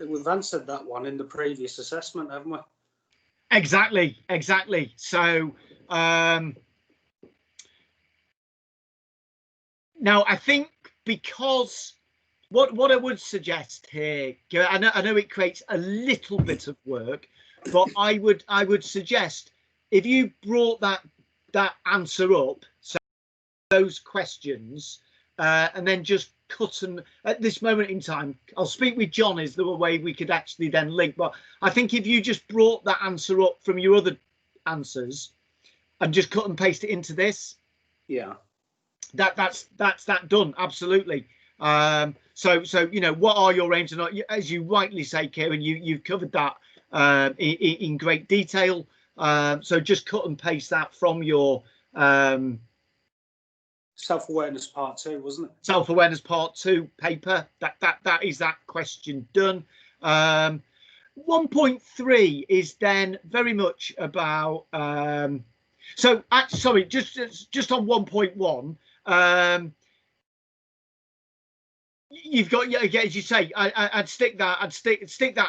We've answered that one in the previous assessment, haven't we? Exactly. So now I think, because what I would suggest here, I know it creates a little bit of work, but I would suggest, if you brought that answer up, so those questions, and then just cut them at this moment in time. I'll speak with John is the way we could actually then link, but I think if you just brought that answer up from your other answers and just cut and paste it into this, yeah, that's that done. Absolutely. So you know, what are your aims? And as you rightly say, Kieran, you've covered that in great detail. So just cut and paste that from your self-awareness part 2, wasn't it? Self-awareness part 2 paper. That is that question done. 1.3 is then very much about sorry, just on 1.1, you've got, yeah, as you say, I'd stick that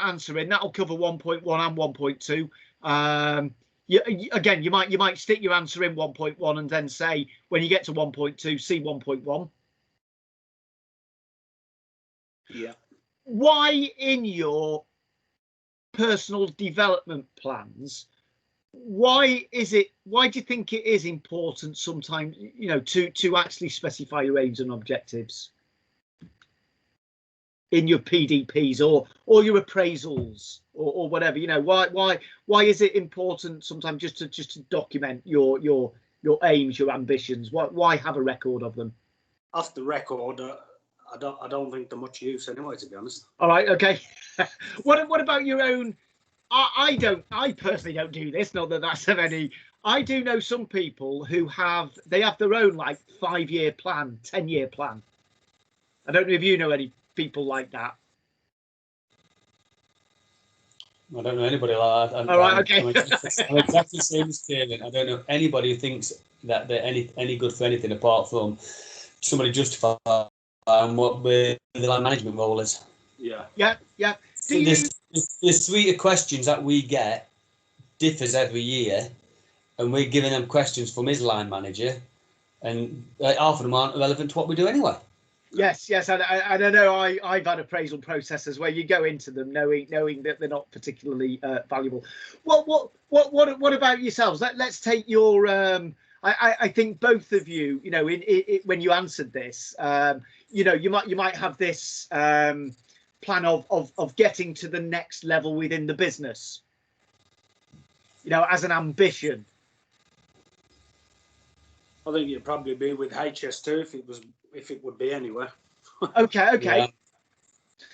answer in. That'll cover 1.1 and 1.2. Again, you might stick your answer in 1.1 and then say, when you get to 1.2, see 1.1. Yeah. Why in your personal development plans, why do you think it is important sometimes, you know, to actually specify your aims and objectives in your PDPs or your appraisals or whatever? You know, why is it important sometimes just to document your aims, your ambitions? Why have a record of them? Off the record, I don't think they're much use anyway, to be honest. All right, okay. What about your own? I personally don't do this, not that that's of any. I do know some people who have their own like 5-year plan, 10-year plan. I don't know if you know any people like that. I don't know anybody like that. All right, okay. I'm exactly the same as Kieran. I don't know anybody who thinks that they're any good for anything apart from somebody justifying what the land management role is. Yeah. Yeah. The suite of questions that we get differs every year, and we're giving them questions from his line manager, and half of them aren't relevant to what we do anyway. Yes, and I don't know. I've had appraisal processes where you go into them knowing that they're not particularly valuable. What about yourselves? Let's take your. I think both of you, you know, when you answered this, you know, you might have this plan of getting to the next level within the business, you know, as an ambition. I think you'd probably be with HS2 if it would be anywhere. Okay. Yeah.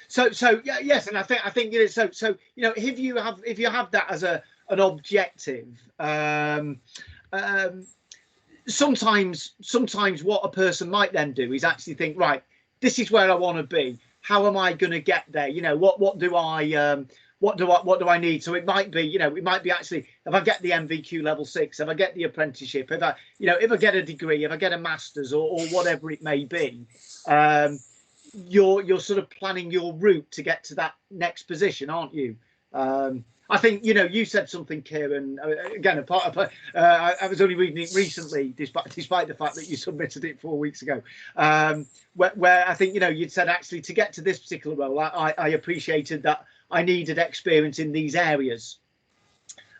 So yeah, yes, and I think you know, so you know, if you have that as an objective, sometimes what a person might then do is actually think, right, this is where I want to be. How am I going to get there? You know, what do I need? So it might be, you know, actually, if I get the NVQ level 6, if I get the apprenticeship, if I get a degree, if I get a master's or whatever it may be, you're sort of planning your route to get to that next position, aren't you? I think, you know, you said something, Kieran, again, I was only reading it recently, despite the fact that you submitted it 4 weeks ago, where I think, you know, you'd said actually to get to this particular role, I appreciated that I needed experience in these areas.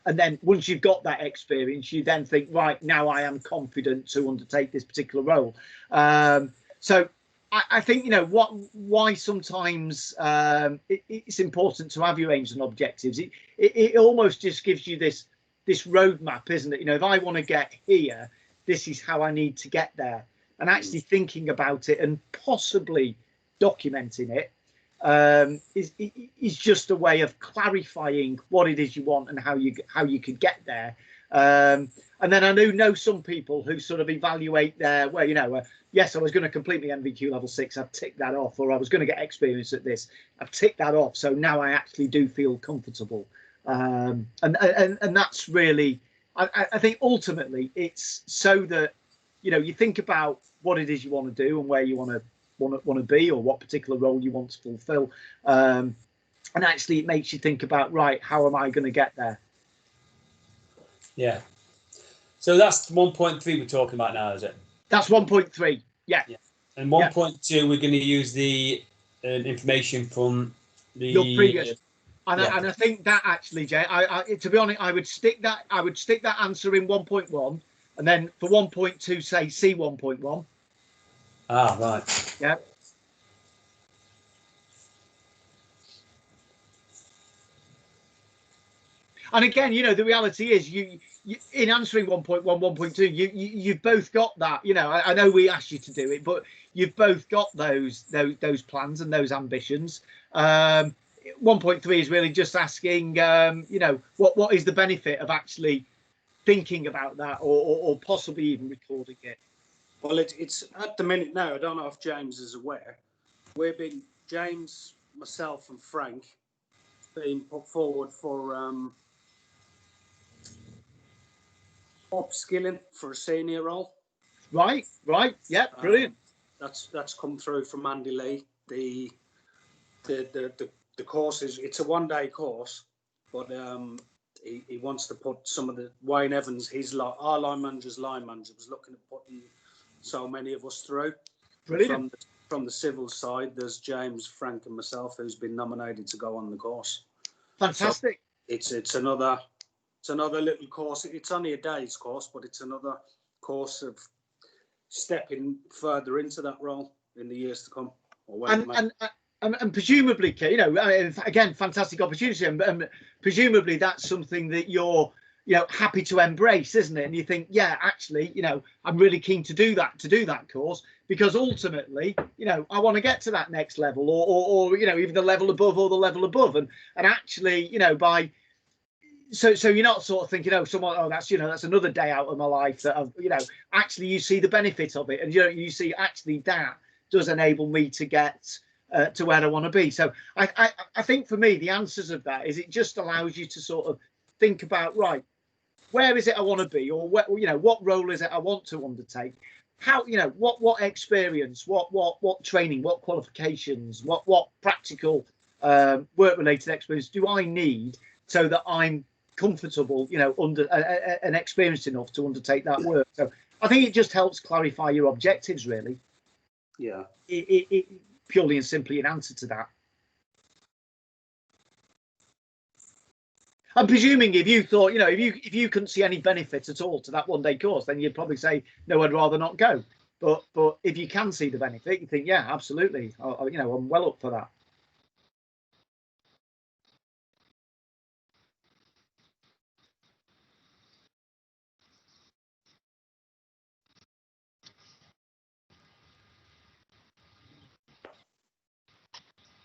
And then once you've got that experience, you then think, right, now I am confident to undertake this particular role. So I think, you know, why sometimes it's important to have your aims and objectives. It almost just gives you this roadmap, isn't it? You know, if I want to get here, this is how I need to get there. And actually thinking about it and possibly documenting it is just a way of clarifying what it is you want and how you could get there. And then I know some people who sort of evaluate their, well, you know, yes, I was going to complete the NVQ level 6, I've ticked that off, or I was going to get experience at this, I've ticked that off, so now I actually do feel comfortable. And that's really, I think ultimately it's so that, you know, you think about what it is you want to do and where you want to be, or what particular role you want to fulfill. and actually it makes you think about, right, how am I going to get there? Yeah. So that's 1.3 we're talking about now, is it? That's 1.3. Yeah. And 1.2 we're going to use the information from the your previous. And I think that actually, Jay, to be honest, I would stick that answer in 1.1, and then for 1.2 say C 1.1. Ah, right. Yeah. And again, you know, the reality is you in answering 1.1, 1.2, you've both got that. You know, I know we asked you to do it, but you've both got those plans and those ambitions. 1.3 is really just asking, you know, what is the benefit of actually thinking about that, or possibly even recording it? Well, it's at the minute now. I don't know if James is aware. We've been James, myself, and Frank being put forward for upskilling for a senior role. Right. Yeah, brilliant. That's come through from Andy Lee. The course it's a 1-day course, but he wants to put some of the Wayne Evans, our line manager was looking at putting so many of us through. Brilliant. From the civil side, there's James, Frank, and myself who's been nominated to go on the course. Fantastic. So it's another little course. It's only a day's course, but it's another course of stepping further into that role in the years to come. And presumably, you know, again, fantastic opportunity, and presumably that's something that you're, you know, happy to embrace, isn't it? And you think, yeah, actually, you know, I'm really keen to do that course, because ultimately, you know, I want to get to that next level, or you know, even the level above or the level above, and actually, you know, so you're not sort of thinking, that's, you know, that's another day out of my life that I've, you know, actually you see the benefit of it, and you see actually that does enable me to get to where I want to be. So I think for me the answers of that is it just allows you to sort of think about, right, where is it I want to be, or what, you know, what role is it I want to undertake, how, you know, what experience, what training, what qualifications, what practical work related experience do I need so that I'm comfortable, you know, under and experienced enough to undertake that work. So I think it just helps clarify your objectives, really. Yeah. It purely and simply in answer to that. I'm presuming if you thought, you know, if you couldn't see any benefit at all to that 1-day course, then you'd probably say, no, I'd rather not go. But if you can see the benefit, you think, yeah, absolutely, you know, I'm well up for that.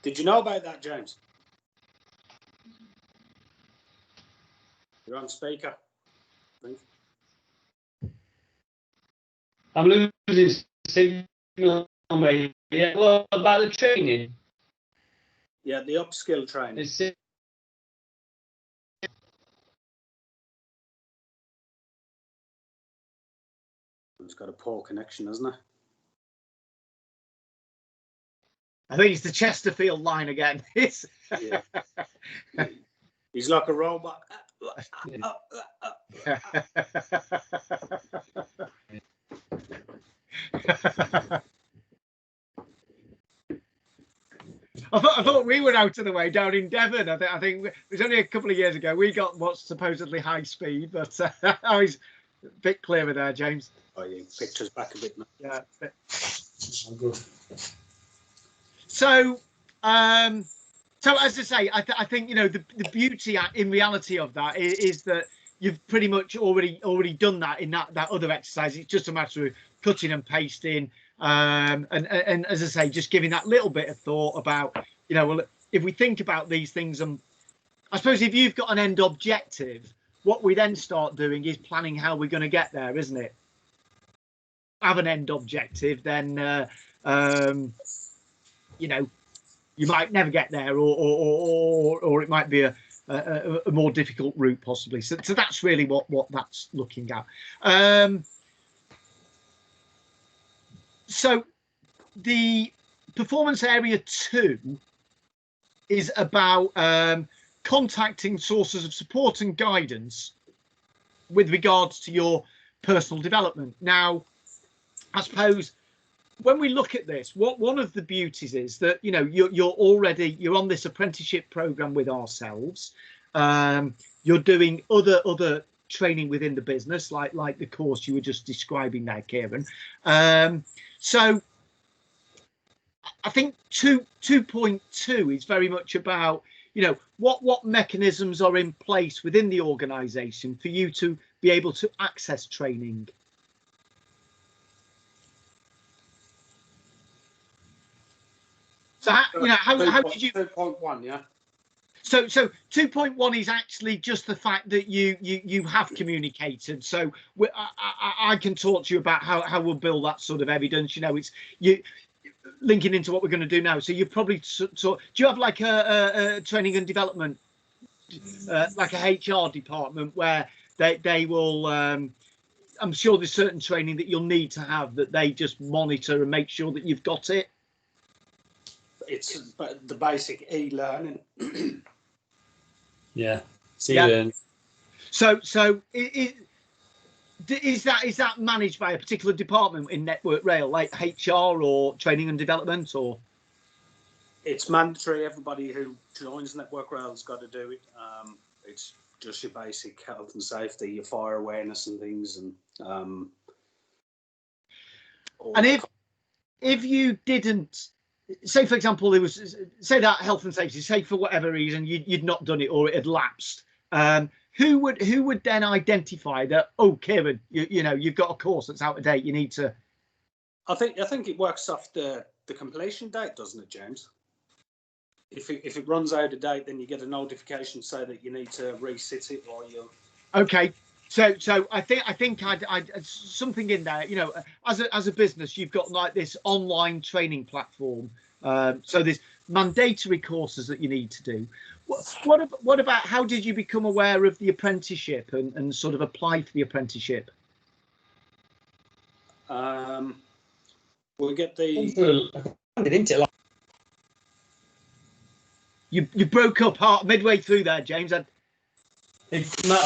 Did you know about that, James? You're on speaker. I'm losing signal, mate. Yeah, what about the training? Yeah, the upskill training. It's got a poor connection, hasn't it? I think it's the Chesterfield line again. It's yeah. He's like a robot. I thought we were out of the way down in Devon. I think it was only a couple of years ago we got what's supposedly high speed, but I was a bit clearer there, James. Oh, you picked us back a bit now. Yeah. good. So as I say, I think, you know, the beauty in reality of that is that you've pretty much already done that in that other exercise. It's just a matter of cutting and pasting, and as I say, just giving that little bit of thought about, you know, well, if we think about these things, and I suppose if you've got an end objective, what we then start doing is planning how we're going to get there, isn't it? Have an end objective, then you know, you might never get there, or it might be a more difficult route possibly. So that's really what that's looking at. So the performance area 2 is about contacting sources of support and guidance with regards to your personal development. Now, I suppose when we look at this, one of the beauties is that, you know, you're on this apprenticeship program with ourselves. You're doing other training within the business, like the course you were just describing there, Kieran. So I think 2.2 is very much about, you know, what mechanisms are in place within the organisation for you to be able to access training. So how did you? 2.1, yeah. So 2.1 is actually just the fact that you have communicated. So I can talk to you about how we'll build that sort of evidence. You know, it's you linking into what we're going to do now. So you probably do you have like a training and development, like a HR department where they will. I'm sure there's certain training that you'll need to have that they just monitor and make sure that you've got it. It's the basic e-learning. Yeah. E-learning. So is that managed by a particular department in Network Rail, like HR or training and development, or? It's mandatory. Everybody who joins Network Rail has got to do it. It's just your basic health and safety, your fire awareness and things, and if you didn't, say for example, there was, say that health and safety, say for whatever reason you'd not done it or it had lapsed, who would then identify that, oh, Kieran, you know, you've got a course that's out of date, you need to? I think it works off the completion date, doesn't it, James? If it runs out of date, then you get a notification say that you need to resit it, or you. Okay. So I think I'd something in there, you know, as a business, you've got like this online training platform. So there's mandatory courses that you need to do. What about how did you become aware of the apprenticeship and sort of apply for the apprenticeship? We get the. You broke up midway through there, James.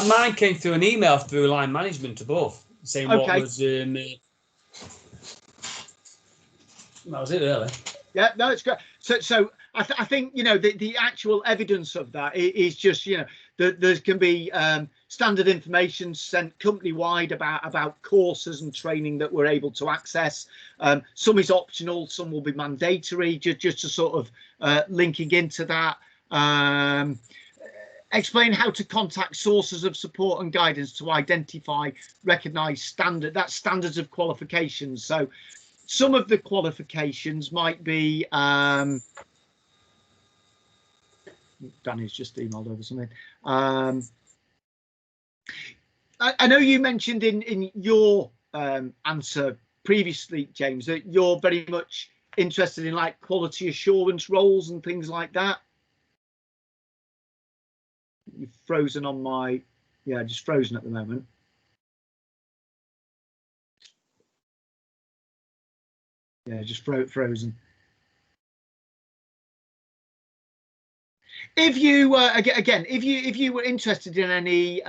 Mine came through an email through line management above saying what was that was it really. Yeah, no, it's great. So I think, you know, the actual evidence of that is just, you know, there can be standard information sent company wide about courses and training that we're able to access. Some is optional, some will be mandatory, just to sort of linking into that. Explain how to contact sources of support and guidance to identify, recognise standards of qualifications. So some of the qualifications might be, Danny's just emailed over something. I know you mentioned in your answer previously, James, that you're very much interested in like quality assurance roles and things like that. You've frozen on my, yeah, just frozen at the moment. Yeah, just frozen. If you again, if you were interested in any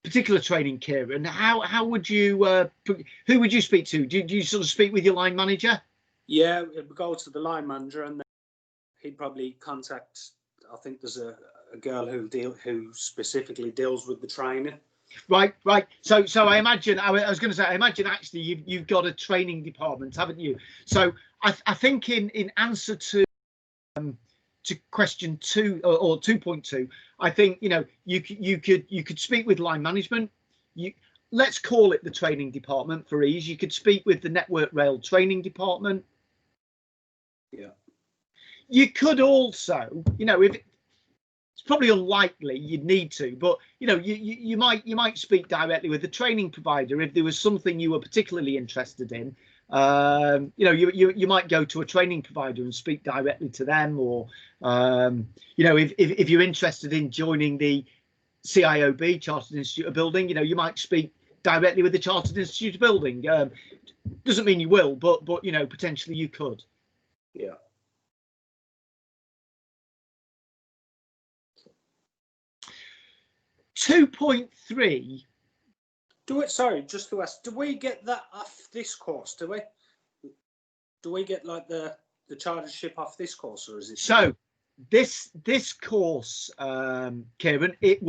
particular training, Kieran, how would you who would you speak to? Do you sort of speak with your line manager? Yeah, it would go to the line manager, and then he'd probably contact. I think there's a girl who specifically deals with the training. Right. So I imagine I was going to say, I imagine actually you've got a training department, haven't you? So I think in answer to question 2 or 2.2, I think, you know, you could speak with line management. Let's call it the training department for ease. You could speak with the Network Rail training department. Yeah. You could also, you know, if it's probably unlikely you'd need to, but you know, you might speak directly with the training provider if there was something you were particularly interested in. You know, you might go to a training provider and speak directly to them, or you know, if you're interested in joining the CIOB, Chartered Institute of Building, you know, you might speak directly with the Chartered Institute of Building. Doesn't mean you will, but you know, potentially you could. Yeah. 2.3. Sorry, just to ask, do we get that off this course? Do we? Do we get like the chartership off this course, or is it? So this course, Kieran, it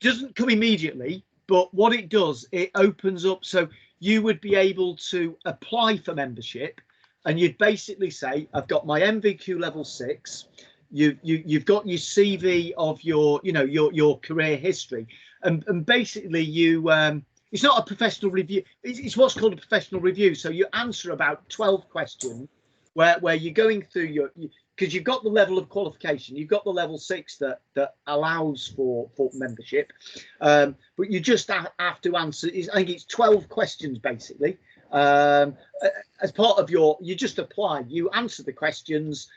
doesn't come immediately, but what it does, it opens up. So you would be able to apply for membership, and you'd basically say, I've got my NVQ level 6. You've got your CV of your career history, and basically it's not a professional review. It's what's called a professional review. So you answer about 12 questions where you're going through because you've got the level of qualification, you've got the level 6 that allows for membership, but you just have to answer. I think it's 12 questions basically. As part of you just apply. You answer the questions.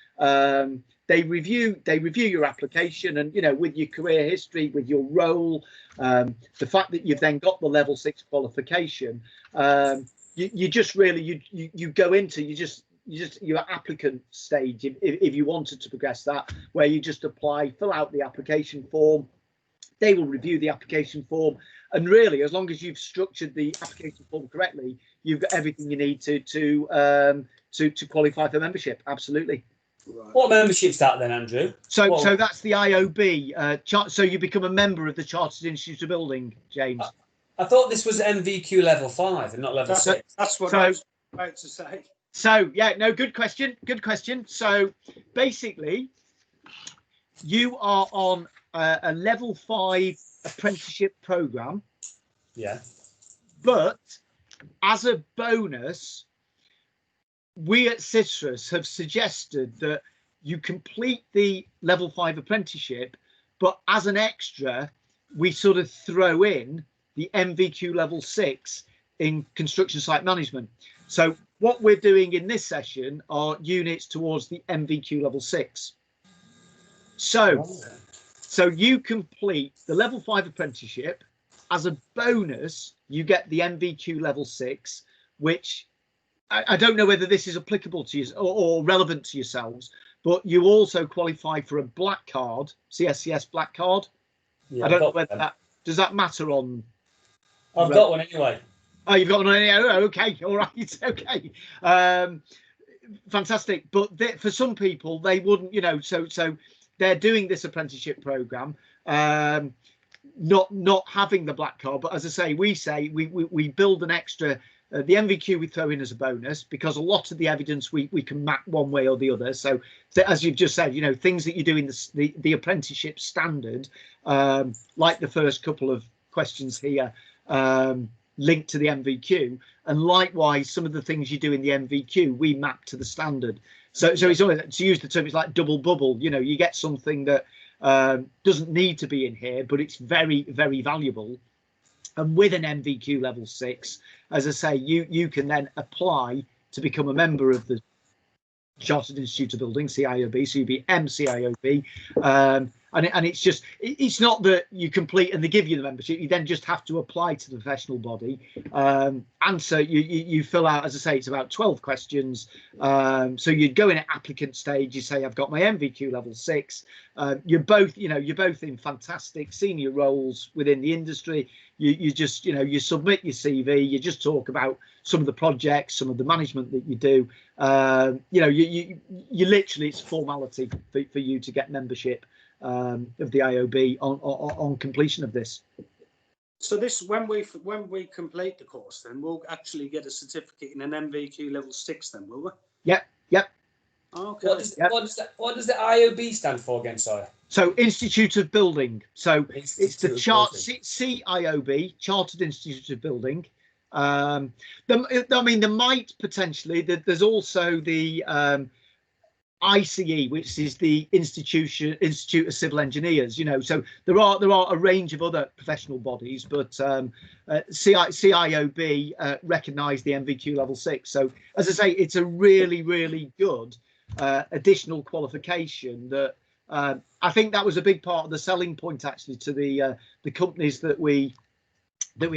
They review your application, and with your career history, with your role, the fact that you've then got the level 6 qualification, you just really you go into your applicant stage if you wanted to progress that, where you just apply, fill out the application form. They will review the application form, and really, as long as you've structured the application form correctly, you've got everything you need to qualify for membership. Absolutely. Right. What membership's that then, Andrew? So that's the IOB. So you become a member of the Chartered Institute of Building, James. I thought this was NVQ level 5 and not level 6. That's what I was about to say. So yeah, no, good question. Good question. So basically, you are on a level 5 apprenticeship program. Yeah. But as a bonus, we at Citrus have suggested that you complete the level 5 apprenticeship, but as an extra, we sort of throw in the NVQ level 6 in construction site management. So what we're doing in this session are units towards the NVQ level 6. So you complete the level 5 apprenticeship. As a bonus, you get the NVQ level 6, which I don't know whether this is applicable to you or relevant to yourselves, but you also qualify for a black card, CSCS black card. Yeah, I don't know whether does that matter on. I've got one anyway. Oh, you've got one anyway. Oh, okay, all right, okay, fantastic. But for some people, they wouldn't, so they're doing this apprenticeship program, not having the black card. But as I say, we build an extra. The NVQ we throw in as a bonus, because a lot of the evidence we can map one way or the other. So as you've just said, things that you do in the apprenticeship standard, like the first couple of questions here, linked to the NVQ, and likewise some of the things you do in the NVQ we map to the standard. So it's always, to use the term, it's like double bubble. You get something that doesn't need to be in here, but it's very, very valuable. And with an NVQ level 6, as I say, you can then apply to become a member of the Chartered Institute of Building, CIOB, so you'd be MCIOB. And it's not that you complete and they give you the membership. You then just have to apply to the professional body. Answer, you fill out, as I say, it's about 12 questions. So you'd go in at applicant stage. You say, I've got my NVQ level 6. You're both in fantastic senior roles within the industry. You just, you submit your CV. You just talk about some of the projects, some of the management that you do. You literally, it's formality for you to get membership of the IOB on completion of this. So this, when we complete the course, then we'll actually get a certificate in an NVQ level 6. Then will we? Yep. Okay. What does the IOB stand for again? Sorry. So Institute of Building. So it's the CIOB, Chartered Institute of Building. There might potentially. There's also the ICE, which is the Institute of Civil Engineers. So there are a range of other professional bodies, but CIOB recognise the NVQ level 6. So as I say, it's a really, really good additional qualification that I think that was a big part of the selling point actually to the companies that we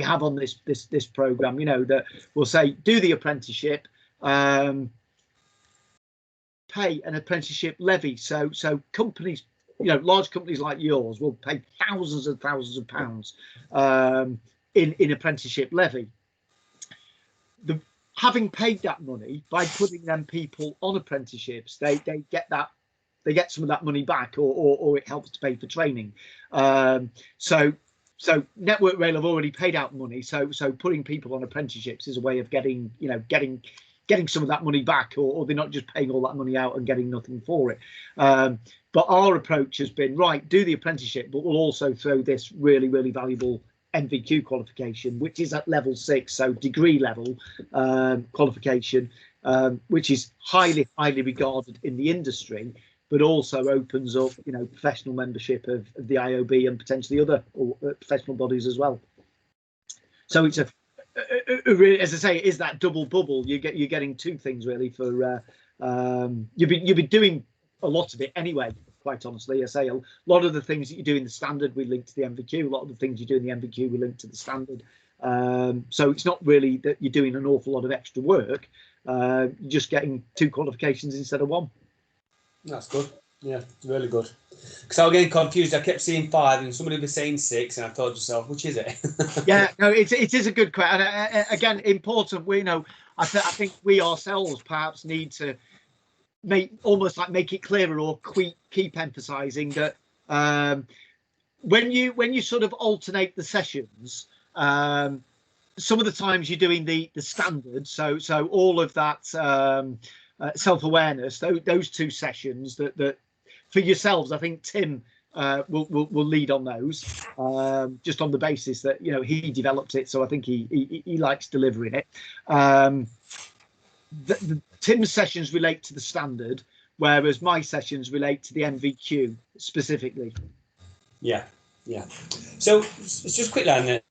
have on this program. That will say do the apprenticeship, pay an apprenticeship levy. So companies large companies like yours will pay thousands and thousands of pounds in apprenticeship levy. Having paid that money, by putting them people on apprenticeships, they get some of that money back, or it helps to pay for training. So Network Rail have already paid out money. So putting people on apprenticeships is a way of getting some of that money back, or they're not just paying all that money out and getting nothing for it. But our approach has been, right, do the apprenticeship, but we'll also throw this really, really valuable NVQ qualification, which is at level 6, so degree level qualification, which is highly regarded in the industry, but also opens up professional membership of the IOB and potentially other professional bodies as well. So it's as I say, it is that double bubble. You're getting two things really for you'll be doing a lot of it anyway. Quite honestly, I say a lot of the things that you do in the standard we link to the NVQ. A lot of the things you do in the NVQ we link to the standard. So it's not really that you're doing an awful lot of extra work. You're just getting 2 qualifications instead of 1. That's good. Yeah, really good. Because I was getting confused. I kept seeing 5 and somebody was saying 6, and I thought to myself, which is it? Yeah, no, it is a good question. And again, important. I think we ourselves perhaps need to make it clearer, or keep emphasising that when you sort of alternate the sessions, some of the times you're doing the standard. So all of that self-awareness, those 2 sessions that for yourselves, I think Tim will lead on those, just on the basis that he developed it, so I think he likes delivering it. Tim's sessions relate to the standard, whereas my sessions relate to the NVQ specifically. Yeah. So just quickly on that.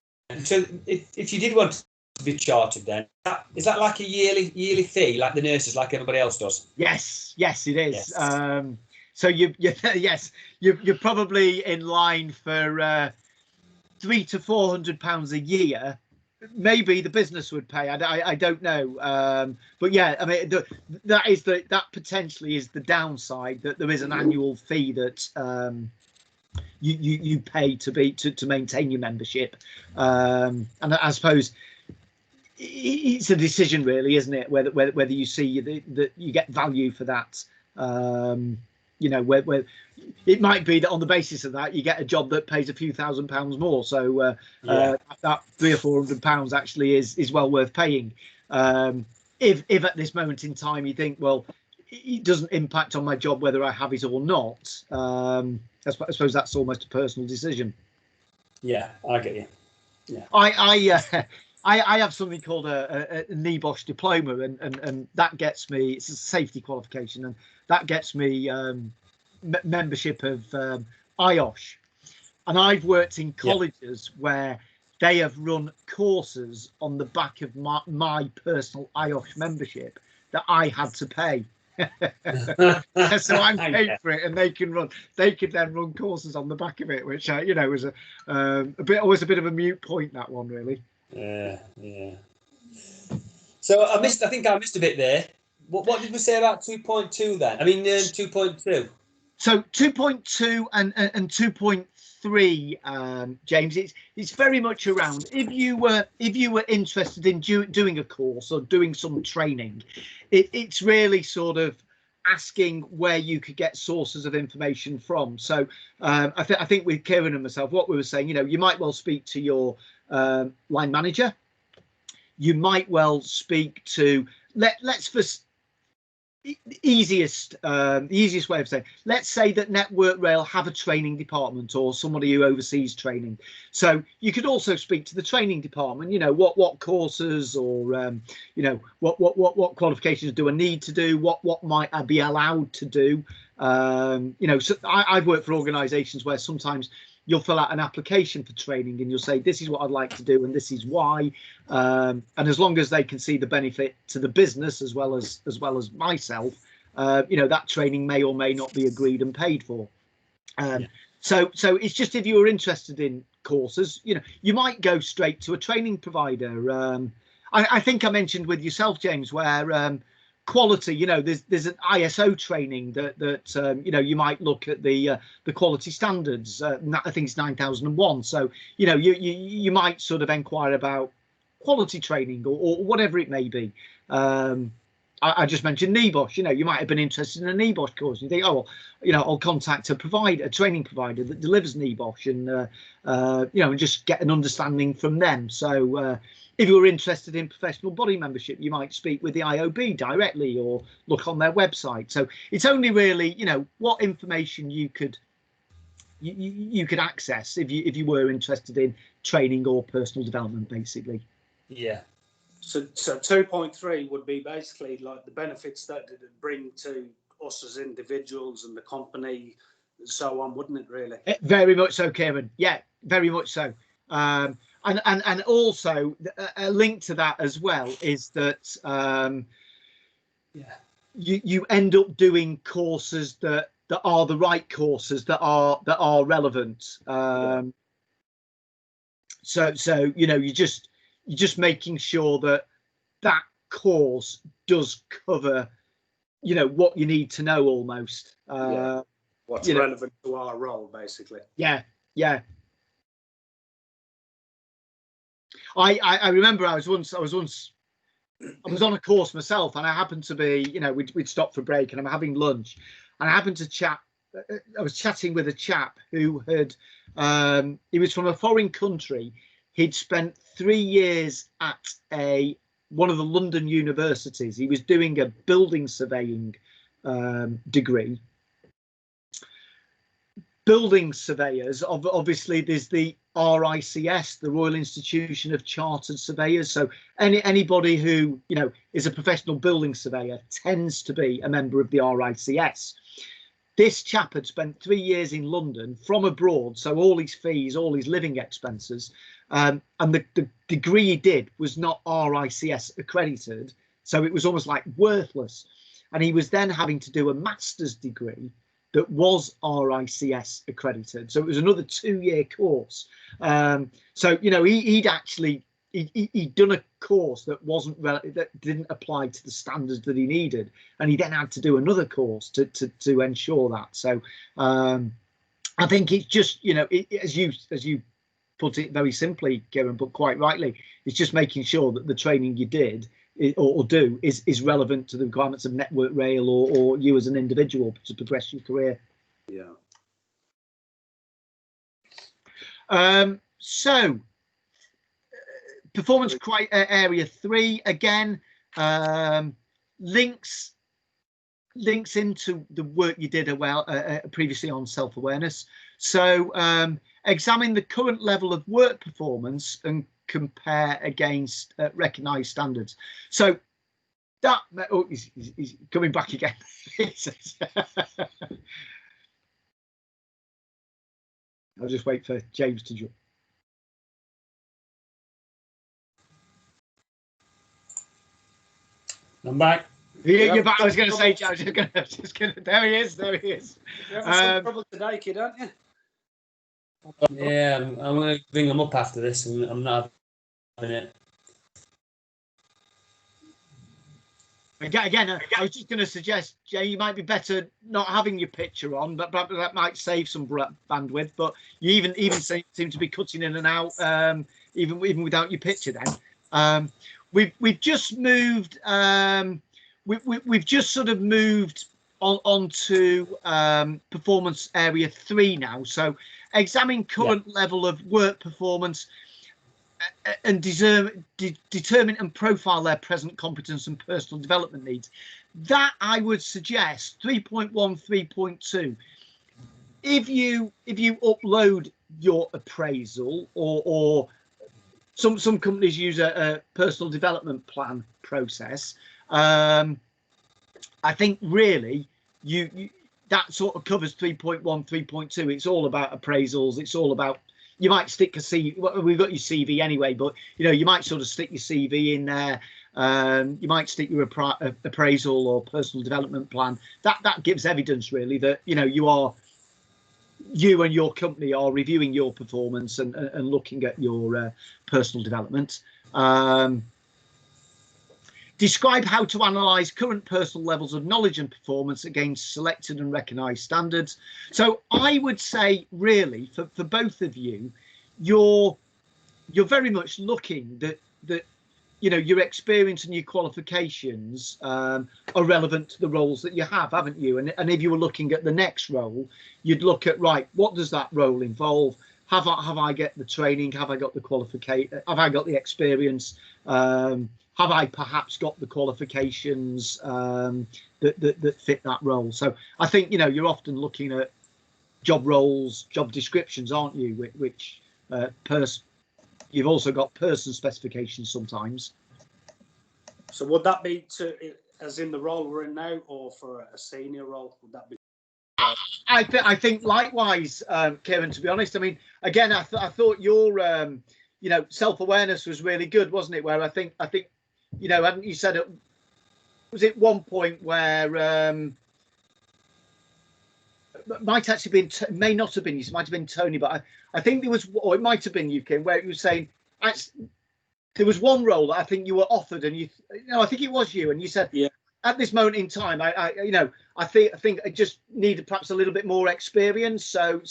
So if you did want to be chartered, then is that like a yearly fee, like the nurses, like everybody else does? Yes, it is. Yes. So you're probably in line for £300 to £400 a year. Maybe the business would pay. I don't know. But yeah, I mean that potentially is the downside, that there is an annual fee that you pay to maintain your membership. And I suppose it's a decision really, isn't it, whether you see that you get value for that. Where it might be that on the basis of that you get a job that pays a few £1,000s more, so that £300 or £400 actually is well worth paying. If at this moment in time you think, well, it doesn't impact on my job whether I have it or not, I suppose that's almost a personal decision. Yeah, I get you. Yeah, I have something called a NEBOSH diploma, and that gets me, it's a safety qualification, and that gets me membership of IOSH. And I've worked in colleges where they have run courses on the back of my personal IOSH membership that I had to pay. So I'm paying for it, and they could then run courses on the back of it, which was always a bit of a moot point, that one really. Yeah. So I think I missed a bit there. What did we say about 2.2 then? I mean 2.2. So 2.2 and 2.3, James, it's very much around, if you were interested in doing a course or doing some training, it's really sort of asking where you could get sources of information from. So I think with Kieran and myself, what we were saying, you might well speak to your line manager. You might well speak to, let's first, the easiest way of saying, let's say that Network Rail have a training department or somebody who oversees training. So you could also speak to the training department. What courses or what qualifications do I need to do? What might I be allowed to do? So I've worked for organisations where sometimes you'll fill out an application for training and you'll say, this is what I'd like to do and this is why. And as long as they can see the benefit to the business as well as myself, that training may or may not be agreed and paid for. So it's just, if you were interested in courses, you might go straight to a training provider. I think I mentioned with yourself, James, where quality, you know, there's an ISO training that you know, you might look at the quality standards. I think it's 9001. So, you know, you might sort of inquire about quality training or whatever it may be. I just mentioned NEBOSH. You know, you might have been interested in a NEBOSH course. And you think, oh, well, you know, I'll contact a training provider that delivers NEBOSH, and you know, and just get an understanding from them. So if you're interested in professional body membership, you might speak with the IOB directly or look on their website. So it's only really, you know, what information you could access if you were interested in training or personal development, basically. Yeah. So 2.3 would be basically like the benefits that it would bring to us as individuals and the company and so on, wouldn't it, really? Very much so, Kieran. Yeah, very much so. And also a link to that as well is that you end up doing courses that are the right courses that are relevant. So you know, you're just making sure that course does cover, you know, what you need to know almost. What's relevant to our role, basically. Yeah. I remember I was on a course myself, and I happened to be, you know, we'd stopped for a break, and I'm having lunch, and I happened to chat. I was chatting with a chap who had, he was from a foreign country. He'd spent 3 years at one of the London universities. He was doing a building surveying degree. Building surveyors, obviously there's the RICS, the Royal Institution of Chartered Surveyors. So anybody who, you know, is a professional building surveyor tends to be a member of the RICS. This chap had spent 3 years in London from abroad, so all his fees, all his living expenses, and the degree he did was not RICS accredited, so it was almost like worthless. And he was then having to do a master's degree that was RICS accredited, so it was another 2-year course. So you know, he'd done a course that didn't apply to the standards that he needed, and he then had to do another course to ensure that. So I think it's just, you know, as you put it very simply, Kieran, but quite rightly, it's just making sure that the training you did or do is relevant to the requirements of Network Rail or you as an individual to progress your career. Yeah. So performance area 3 again, links into the work you did previously on self-awareness. So examine the current level of work performance and compare against recognised standards. So that he's coming back again. I'll just wait for James to jump. I'm back. You're back. I was going to say, there he is. You're having some trouble today, kid, aren't you? Yeah, I'm going to bring them up after this, and I'm not having it. Again, I was just going to suggest, Jay, you might be better not having your picture on, but that might save some bandwidth. But you even seem to be cutting in and out, even without your picture. Then we've just moved. We've just sort of moved onto performance area 3 now. So examine current level of work performance and determine and profile their present competence and personal development needs. That I would suggest 3.1, 3.2. If you upload your appraisal or some companies use a personal development plan process, I think really you that sort of covers 3.1, 3.2. It's all about appraisals. It's all about, you might stick a CV. Well, we've got your CV anyway, but you know, you might sort of stick your CV in there. You might stick your appraisal or personal development plan. That gives evidence really that, you know, you and your company are reviewing your performance and Describe how to analyse current personal levels of knowledge and performance against selected and recognised standards. So I would say, really, for both of you, you're very much looking that you know, your experience and your qualifications are relevant to the roles that you have, haven't you? And if you were looking at the next role, you'd look at, right, what does that role involve? Have I got the training? Have I got the qualification? Have I got the experience? Have I perhaps got the qualifications that fit that role? So I think, you know, you're often looking at job roles, job descriptions, aren't you? Which you've also got person specifications sometimes. So would that be as in the role we're in now, or for a senior role? Would that be? I think likewise, Kieran. To be honest, I mean, again, I thought your you know, self-awareness was really good, wasn't it? Where I think you know, hadn't you said it? Was it one point where might actually been, may not have been you, might have been Tony, but I think there was, or it might have been you, Kim, where you were saying actually, there was one role that I think you were offered, and you know, I think it was you, and you said, yeah, at this moment in time, you know, I think I just needed perhaps a little bit more experience. So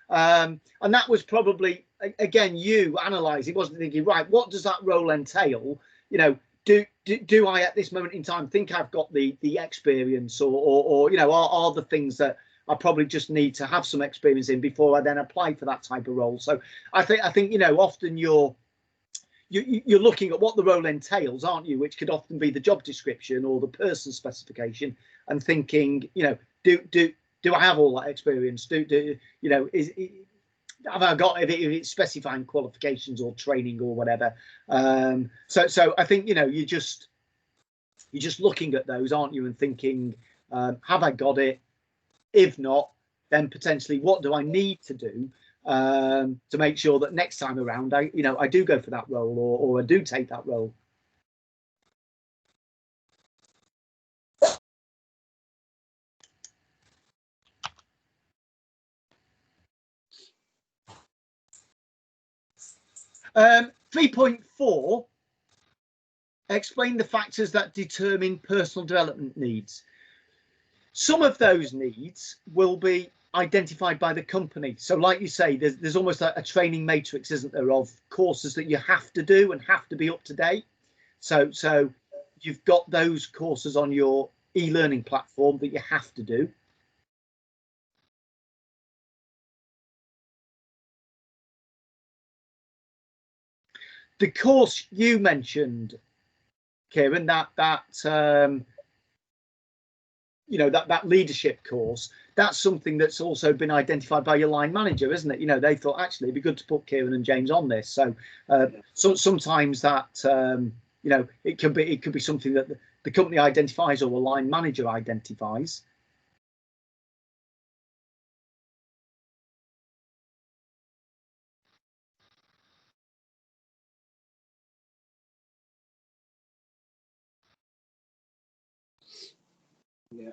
and that was probably, again, you analysing, wasn't thinking, right, what does that role entail? You know, do I at this moment in time think I've got the experience, or you know, are the things that I probably just need to have some experience in before I then apply for that type of role? So I think you know, often you're looking at what the role entails, aren't you? Which could often be the job description or the person specification, and thinking, you know, do I have all that experience? Do you know, have I got, if it's specifying qualifications or training or whatever? So I think, you know, you're just looking at those, aren't you, and thinking, have I got it? If not, then potentially what do I need to do to make sure that next time around I do go for that role, or I do take that role. Um, 3.4, explain the factors that determine personal development needs. Some of those needs will be identified by the company. So like you say, there's almost a training matrix, isn't there, of courses that you have to do and have to be up to date. So you've got those courses on your e-learning platform that you have to do. The course you mentioned, Kieran, that you know, that leadership course, that's something that's also been identified by your line manager, isn't it? You know, they thought actually it'd be good to put Kieran and James on this. So sometimes that you know, it could be something that the company identifies or the line manager identifies. Yeah.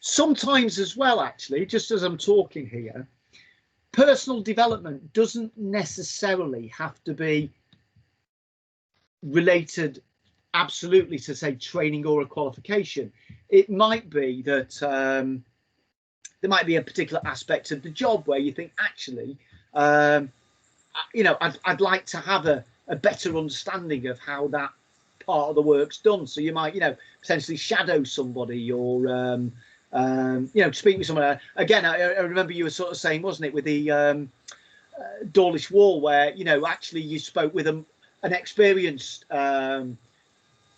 Sometimes as well, actually, just as I'm talking here, personal development doesn't necessarily have to be related absolutely to, say, training or a qualification. It might be that there might be a particular aspect of the job where you think, actually, you know, I'd like to have a better understanding of how that part of the work's done. So you might, you know, potentially shadow somebody, or you know, speak with someone. Again, I remember you were sort of saying, wasn't it, with the Dawlish Wall, where, you know, actually you spoke with an experienced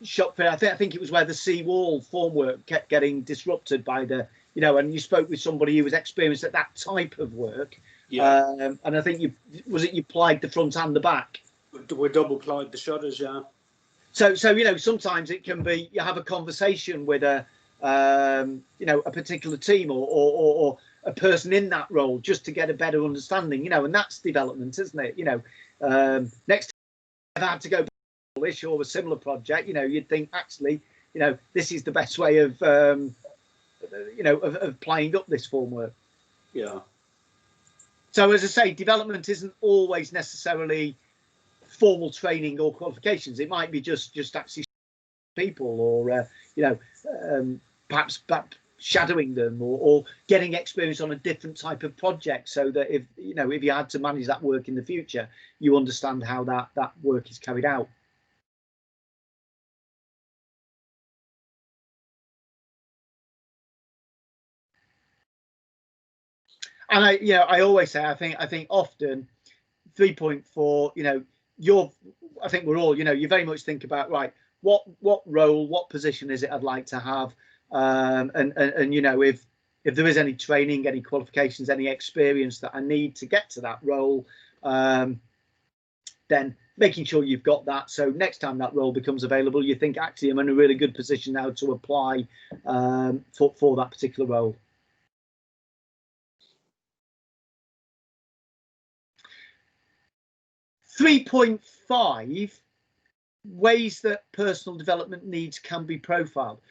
shop fitter. I think it was where the sea wall formwork kept getting disrupted by the, you know, and you spoke with somebody who was experienced at that type of work. Yeah. And I think you plied the front and the back. We double plied the shutters, yeah. So you know, sometimes it can be you have a conversation with a you know, a particular team or a person in that role, just to get a better understanding, you know, and that's development, isn't it? You know, next time I had to go back to this or a similar project, you know, you'd think actually, you know, this is the best way of you know, of playing up this formwork. Yeah. So as I say, development isn't always necessarily formal training or qualifications. It might be just actually people, or perhaps shadowing them, or getting experience on a different type of project, so that if you had to manage that work in the future, you understand how that work is carried out. And I always say, I think often 3.4, I think we're all, you very much think about, right, what role, what position is it I'd like to have, and if there is any training, any qualifications, any experience that I need to get to that role, then making sure you've got that, so next time that role becomes available, you think, actually, I'm in a really good position now to apply for that particular role. .5 ways that personal development needs can be profiled.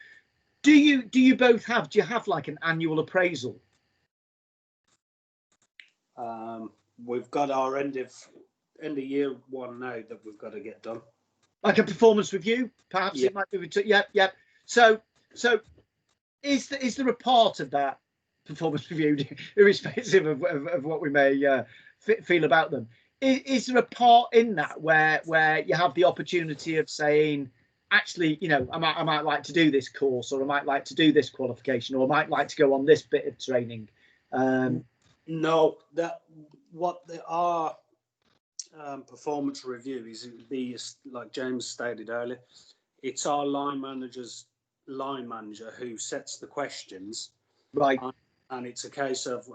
Do you both have? Do you have like an annual appraisal? We've got our end of year one now that we've got to get done. Like a performance review, perhaps. Yeah. It might be. Yeah. So is there a part of that performance review, irrespective of what we may feel about them? Is there a part in that where you have the opportunity of saying, actually, I might like to do this course, or I might like to do this qualification, or I might like to go on this bit of training? No, our performance review is like James stated earlier, it's our line manager who sets the questions, right? And it's a case of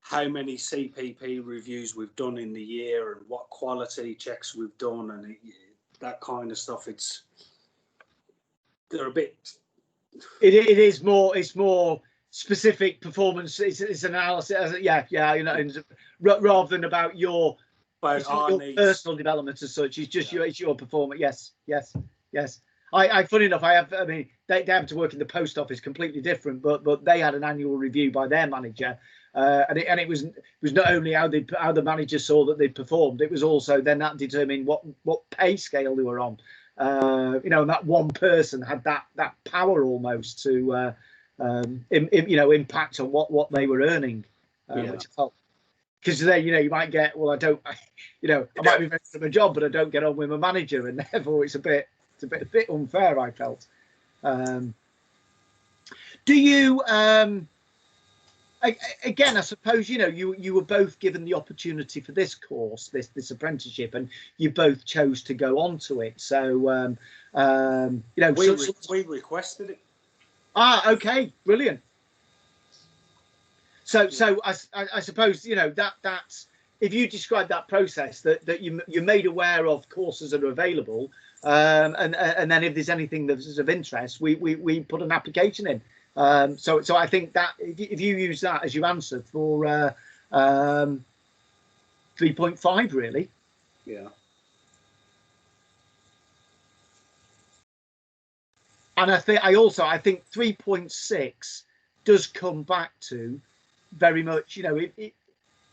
how many CPP reviews we've done in the year, and what quality checks we've done, and that kind of stuff. They're a bit. It's more specific performance. It's analysis. Yeah. Rather than about your personal development as such. It's just it's your performance. Yes. I funny enough, they happen to work in the post office, completely different, but they had an annual review by their manager, and it was not only how the manager saw that they performed, it was also then that determined what pay scale they were on. And that one person had that power almost to impact on what they were earning, which I felt, because you might get, well, I might be ready for my job, but I don't get on with my manager, and therefore it's a bit unfair, I felt. Do you again, I suppose you were both given the opportunity for this course, this apprenticeship, and you both chose to go on to it. So we requested it. Okay, brilliant. So I suppose that's, if you describe that process, that you're made aware of courses that are available, and then if there's anything that's of interest, we put an application in. So I think that if you use that as your answer for 3.5, really. Yeah. And I think 3.6 does come back to very much,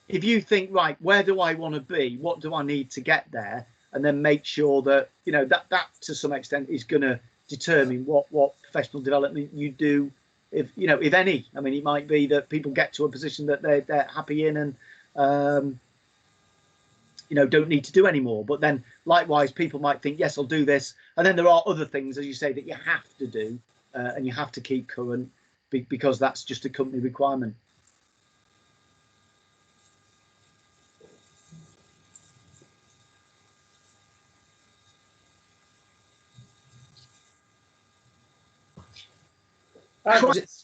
if you think, right, where do I want to be? What do I need to get there? And then make sure that, that to some extent is going to determine what professional development you do, if any. I mean, it might be that people get to a position that they're happy in and, don't need to do anymore. But then likewise, people might think, yes, I'll do this. And then there are other things, as you say, that you have to do, and you have to keep current because that's just a company requirement.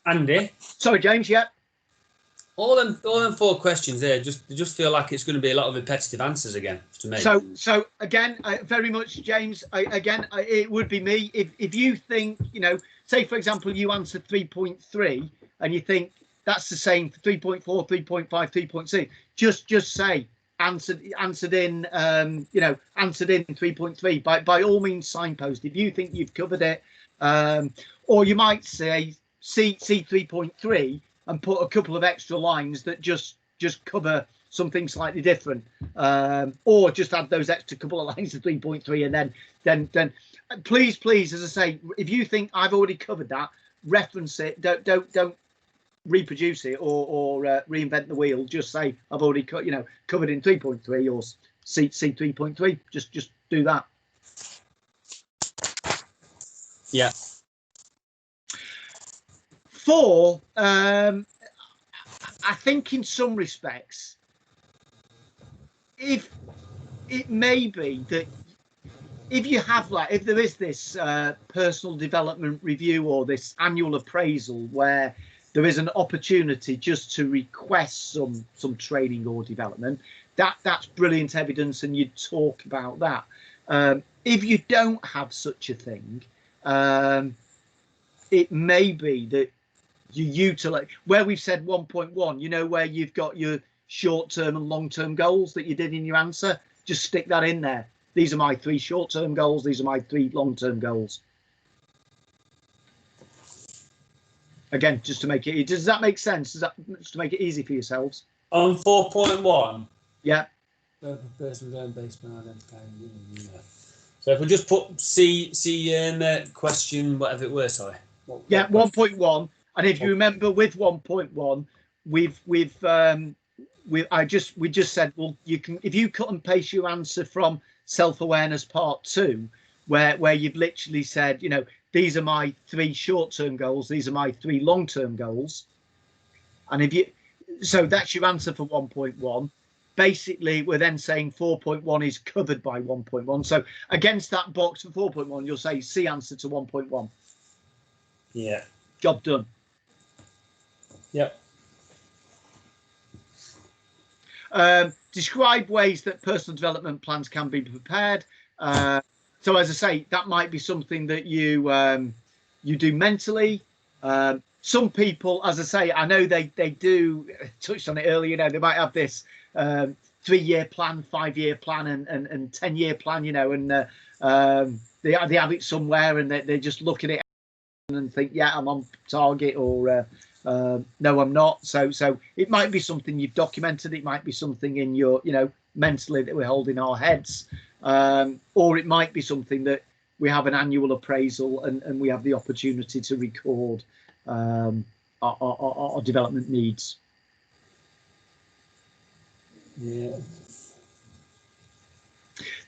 Andy. Sorry, James. Yeah. All them 4 questions there just feel like it's going to be a lot of repetitive answers again to me. So again, very much, James. It would be me if you think, say for example, you answered 3.3 and you think that's the same for 3.4, 3.5, 3.6. Just say answered in answered in 3.3. By all means, signpost if you think you've covered it, or you might say C 3.3 and put a couple of extra lines that just cover something slightly different, or just add those extra couple of lines to 3.3, and then please, as I say, if you think I've already covered that, reference it. Don't reproduce it or reinvent the wheel. Just say I've already covered in 3.3 or C 3.3. Just do that. Yeah. 4, I think in some respects, if it may be that if you have if there is this personal development review or this annual appraisal where there is an opportunity just to request some training or development, that's brilliant evidence, and you talk about that. If you don't have such a thing, it may be that you utilize where we've said 1.1, where you've got your short-term and long-term goals that you did in your answer, just stick that in there. These are my 3 short-term goals, these are my 3 long-term goals. Again, just to make it, does that make sense? Does that, just to make it easy for yourselves? On 4.1. Yeah. So if we just put C question, whatever it was, sorry. Yeah, 1.1. And if you remember, with 1.1, we just said, well, you can, if you cut and paste your answer from self-awareness part 2, where you've literally said, these are my 3 short-term goals, these are my 3 long-term goals, and so that's your answer for 1.1. Basically, we're then saying 4.1 is covered by 1.1. So against that box for 4.1, you'll say C answer to 1.1. Yeah. Job done. Yep. Describe ways that personal development plans can be prepared. So as I say, that might be something that you do mentally. Some people, as I say, I know they do, touched on it earlier, they might have this 3-year plan, 5-year plan and 10-year plan, and they have it somewhere and they just look at it and think, yeah, I'm on target, or no, I'm not. So it might be something you've documented, it might be something in your, mentally that we're holding our heads, or it might be something that we have an annual appraisal and we have the opportunity to record our development needs. Yeah.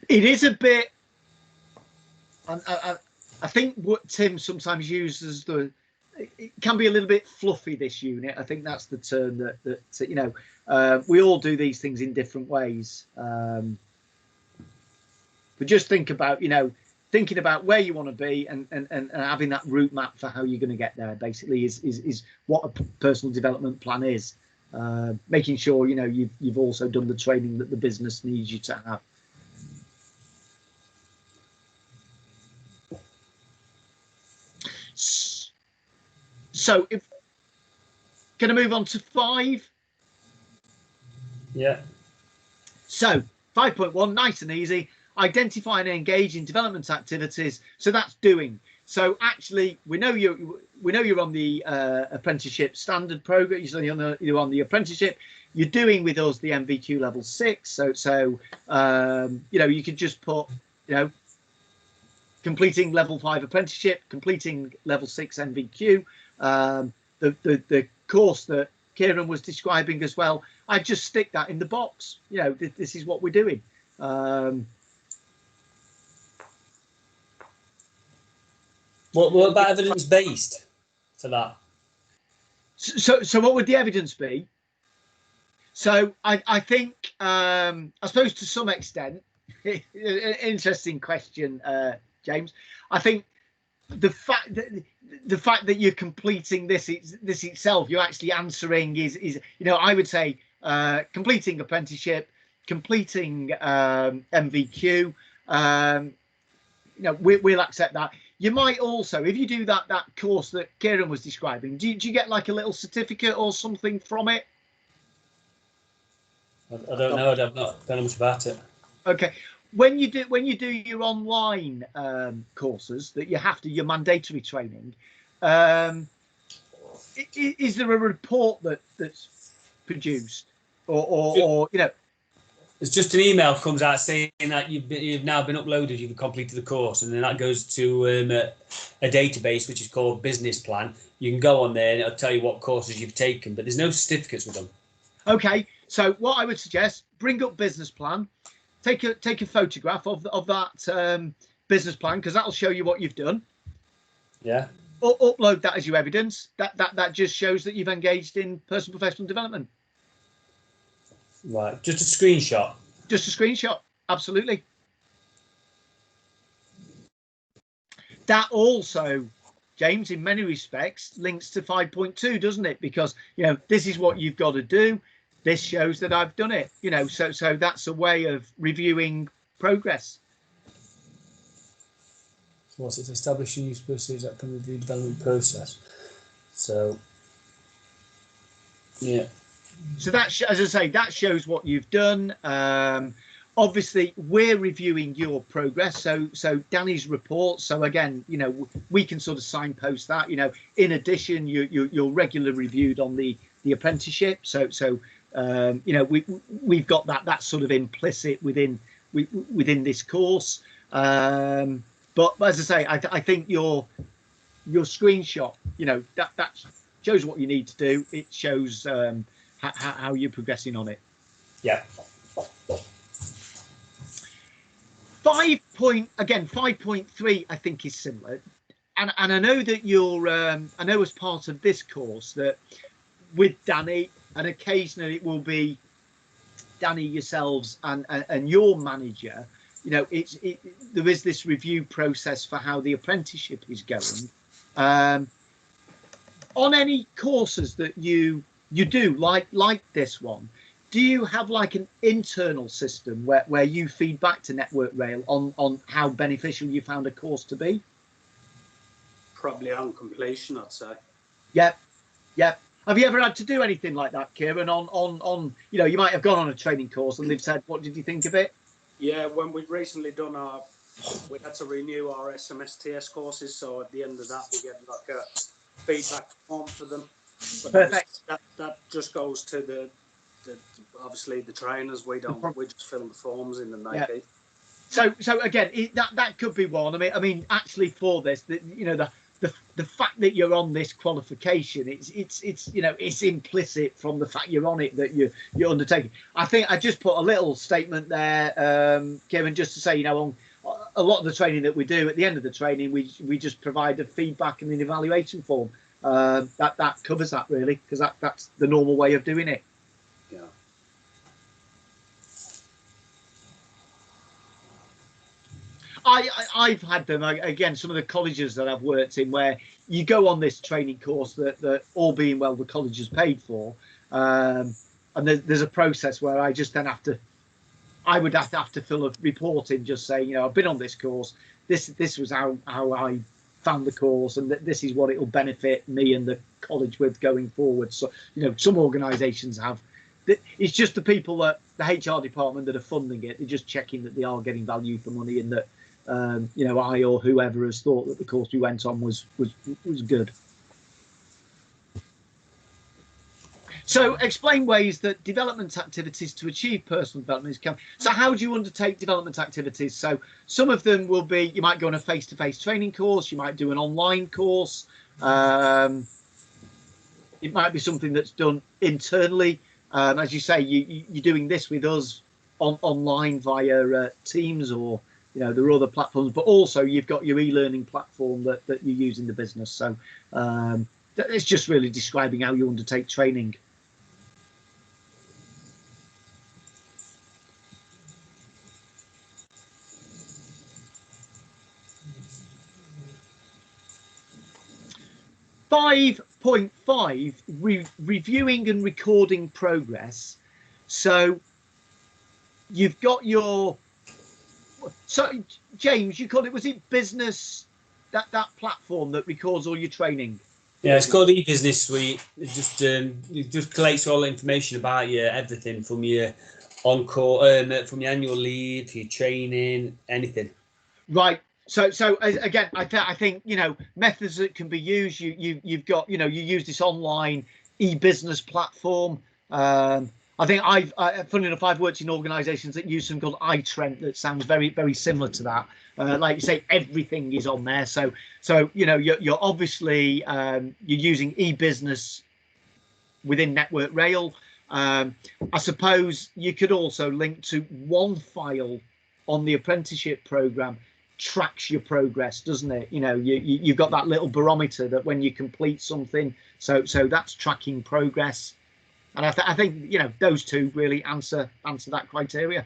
It is a bit, I think what Tim sometimes uses, it can be a little bit fluffy, this unit. I think that's the term that we all do these things in different ways. But just think about, thinking about where you want to be and having that route map for how you're going to get there, basically is what a personal development plan is. Making sure, you've also done the training that the business needs you to have. So if going to move on to 5. Yeah. So 5.1, nice and easy. Identify and engage in development activities. So that's doing. So actually, we know you're on the apprenticeship standard program. You're on the apprenticeship. You're doing with us the NVQ level 6. So you could just put completing level 5 apprenticeship, completing level 6 NVQ. The course that Kieran was describing as well, I just stick that in the box. This is what we're doing. What about evidence based for that? So what would the evidence be? So I think I suppose to some extent, interesting question, James. I think the fact that you're completing this itself, you're actually answering is I would say completing apprenticeship, completing NVQ. We'll accept that. You might also, if you do that course that Kieran was describing, do you get like a little certificate or something from it? I don't know. I've not done much about it. Okay. When you do your online courses that you have to, your mandatory training, is there a report that's produced, or you know. It's just an email comes out saying that you've now been uploaded, you've completed the course, and then that goes to a database which is called Business Plan. You can go on there and it'll tell you what courses you've taken, but there's no certificates with them. Okay, so what I would suggest: bring up Business Plan, take a photograph of that business plan, because that'll show you what you've done. Yeah. Upload that as your evidence. That just shows that you've engaged in personal professional development. Right, just a screenshot. Just a screenshot, absolutely. That also, James, in many respects, links to 5.2, doesn't it? Because, you know, this is what you've got to do. This shows that I've done it. You know, so that's a way of reviewing progress. So what's it? Establishing use procedures that come with the development process. So, yeah. So that, as I say, that shows what you've done. Obviously, we're reviewing your progress. So Danny's report. So again, you know, we can sort of signpost that. You know, in addition, you're regularly reviewed on the apprenticeship. So you know, we've got that sort of implicit within this course. But as I say, I think your screenshot, you know, that shows what you need to do. It shows how you're progressing on it. Yeah. 5.3 I think is similar, and I know that you're I know as part of this course that with Danny, and occasionally it will be Danny, yourselves, and your manager. You know, there is this review process for how the apprenticeship is going. On any courses that you do like this one, do you have like an internal system where you feed back to Network Rail on how beneficial you found a course to be? Probably on completion, I'd say. Yep. Have you ever had to do anything like that, Kieran? On you know, you might have gone on a training course and they've said, "What did you think of it?" Yeah, when we've recently done we had to renew our SMSTS courses, so at the end of that we get like a feedback form for them. But perfect. That just goes to the obviously the trainers. We just fill the forms in and they keep. So again, that could be one. I mean, actually, for this, you know, the fact that you're on this qualification, it's you know, it's implicit from the fact you're on it that you're undertaking. I think I just put a little statement there, Kevin, just to say, you know, on a lot of the training that we do, at the end of the training, we just provide a feedback and an evaluation form. That covers that really, because that's the normal way of doing it. Yeah. I've had them again. Some of the colleges that I've worked in, where you go on this training course that all being well, the college has paid for, and there's a process where I just then I would have to fill a report in, just saying, you know, I've been on this course. This was how I found the course, and this is what it will benefit me and the college with going forward. So, you know, some organisations have. It's just the people that the HR department that are funding it. They're just checking that they are getting value for money, and that you know, I or whoever has thought that the course we went on was good. So explain ways that development activities to achieve personal development can. So how do you undertake development activities? So some of them will be, you might go on a face-to-face training course, you might do an online course, it might be something that's done internally. As you say, you're doing this with us online via Teams, or you know, there are other platforms, but also you've got your e-learning platform that you use in the business. So it's just really describing how you undertake training. Reviewing and recording progress. So you've got your, so James, you called it, was it business, that platform that records all your training? Yeah, it's called e-business suite. It just collects all the information about you, everything from your on-call, from your annual leave, your training, anything. Right. So again, I think, you know, methods that can be used. You've got, you know, you use this online e-business platform. I I think funny enough, I've worked in organisations that use something called iTrent that sounds very, very similar to that. Like you say, everything is on there. So you know, you're obviously you're using e-business within Network Rail. I suppose you could also link to OneFile on the apprenticeship programme. Tracks your progress, doesn't it? You know, you've got that little barometer that when you complete something, so that's tracking progress. And I think, you know, those two really answer that criteria.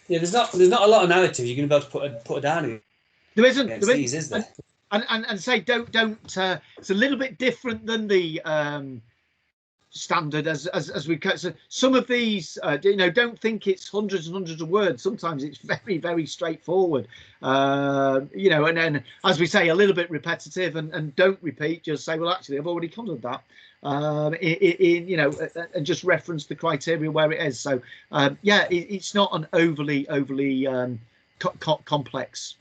Yeah, there's not a lot of narrative you're going to be able to put down. There isn't. These, is there? And say don't. It's a little bit different than the standard as we cut. So some of these, you know, don't think it's hundreds and hundreds of words. Sometimes it's very, very straightforward. You know, and then as we say, a little bit repetitive, and don't repeat. Just say, well, actually, I've already covered that. You know, and just reference the criteria where it is. So yeah, it's not an overly complex.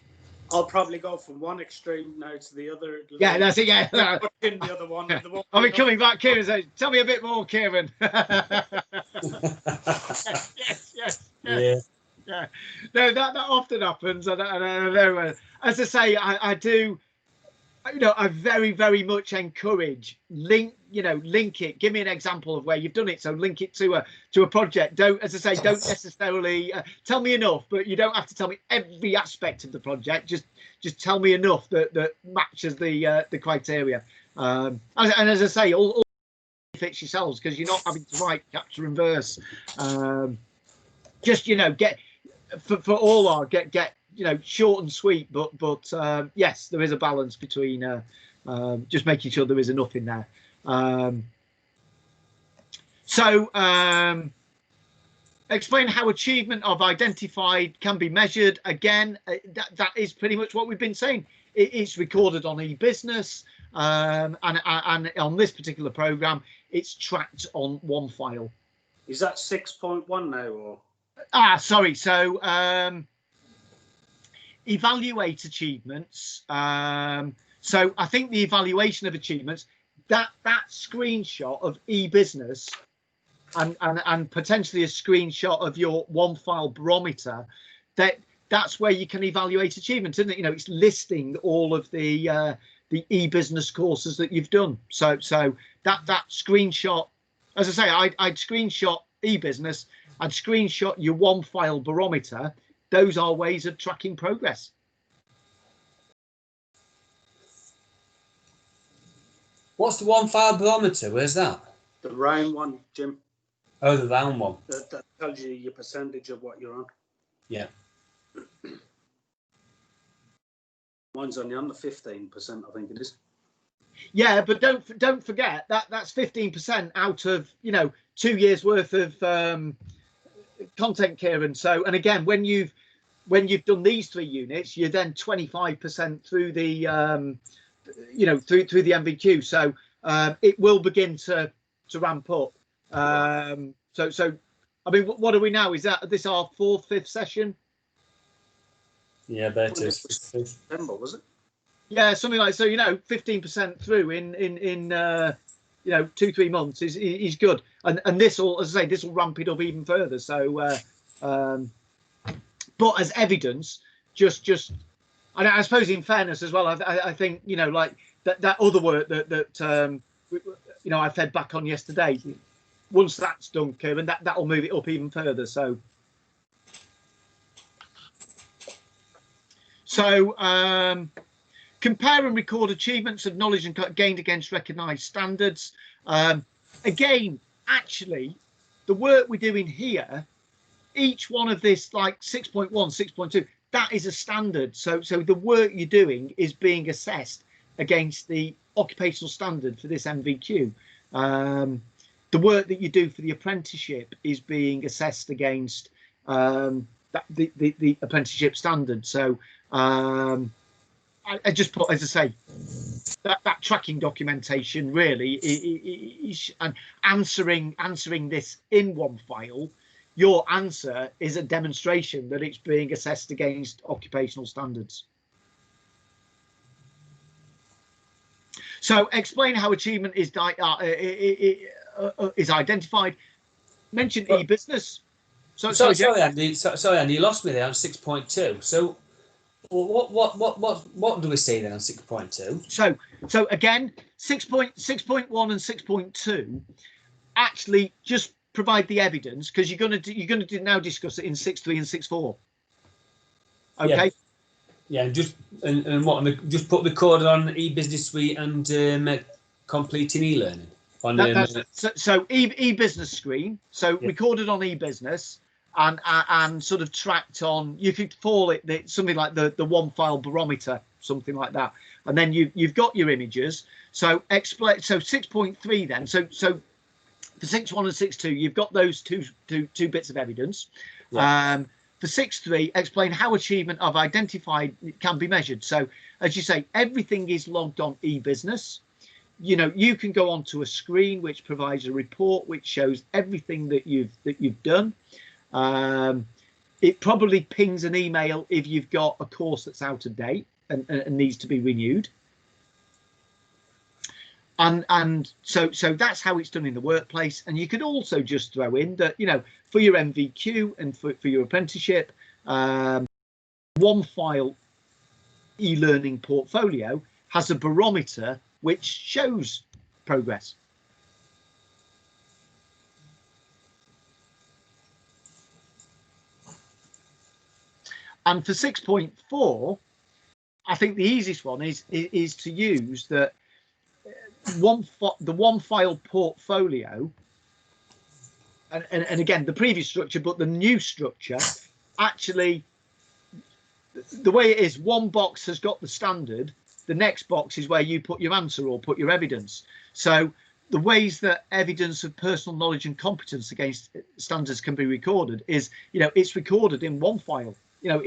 I'll probably go from one extreme now to the other. Yeah, that's it. Yeah, in the other one. The one I'll be coming back, Kieran. So tell me a bit more, Kieran. yes. Yeah. No, that often happens, and I know. As I say, I do. You know, I very, very much encourage link it. Give me an example of where you've done it. So link it to a project. Don't, as I say, don't necessarily tell me enough, but you don't have to tell me every aspect of the project. Just tell me enough that matches the criteria. And as I say, all fits yourselves, because you're not having to write chapter and verse. Just, you know, get for all our get. You know, short and sweet, but yes, there is a balance between just making sure there is enough in there. Explain how achievement of identified can be measured. Again, that is pretty much what we've been saying. It's recorded on e-business, and on this particular program, it's tracked on OneFile. Is that 6.1 now, or? Sorry. So. Evaluate achievements. So I think the evaluation of achievements, that screenshot of e-business and potentially a screenshot of your OneFile barometer, that's where you can evaluate achievements, isn't it? You know, it's listing all of the e-business courses that you've done. So that screenshot, as I say, I'd screenshot e-business, I'd screenshot your OneFile barometer. Those are ways of tracking progress. What's the OneFile barometer? Where's that? The round one, Jim. Oh, the round one. That tells you your percentage of what you're on. Yeah. Mine's only under 15%, I think it is. Yeah, but don't forget that's 15% out of, you know, 2 years worth of content, Kieran. So, and again, when you've done these 3 units, you're then 25% through the you know, through the NVQ. So it will begin to ramp up. So I mean, what are we now? Is this our 4th, 5th session? Yeah, that is September, was it? Yeah, something like so. You know, 15% through in you know, 2-3 months is good. And this will, as I say, this will ramp it up even further. So but as evidence, just and I suppose in fairness as well, I think, you know, like that other work that you know, I fed back on yesterday. Once that's done, Kieran, that'll move it up even further. So compare and record achievements of knowledge and gained against recognised standards. Again, actually, the work we're doing here, each one of this, like 6.1, 6.2, that is a standard. So the work you're doing is being assessed against the occupational standard for this NVQ. The work that you do for the apprenticeship is being assessed against the apprenticeship standard. So I just put, as I say, that tracking documentation really is, and answering this in OneFile. Your answer is a demonstration that it's being assessed against occupational standards. So explain how achievement is is identified. Mention e-business. Sorry, Andy. Sorry, Andy. You lost me there on 6.2. So, what do we say then on 6.2? So again, 6.1 and 6.2 actually just provide the evidence, because you're going to now discuss it in 6.3 and 6.4. Okay. Yeah, and just put recorded on e-business suite and completing e-learning on. So e-business screen. So recorded on e-business and sort of tracked on. You could call it something like the one file barometer, something like that. And then you've got your images. So 6.3 then. So for 6.1 and 6.2, you've got those two bits of evidence. Yeah. For 6.3, explain how achievement of identified can be measured. So, as you say, everything is logged on e-business. You know, you can go onto a screen which provides a report which shows everything that you've done. It probably pings an email if you've got a course that's out of date and needs to be renewed. And so that's how it's done in the workplace. And you could also just throw in that, you know, for your NVQ and for your apprenticeship, one file e-learning portfolio has a barometer which shows progress. And for 6.4, I think the easiest one is to use the one file portfolio, and again the previous structure, but the new structure, actually the way it is, one box has got the standard, the next box is where you put your answer or put your evidence. So the ways that evidence of personal knowledge and competence against standards can be recorded is, you know, it's recorded in one file. You know,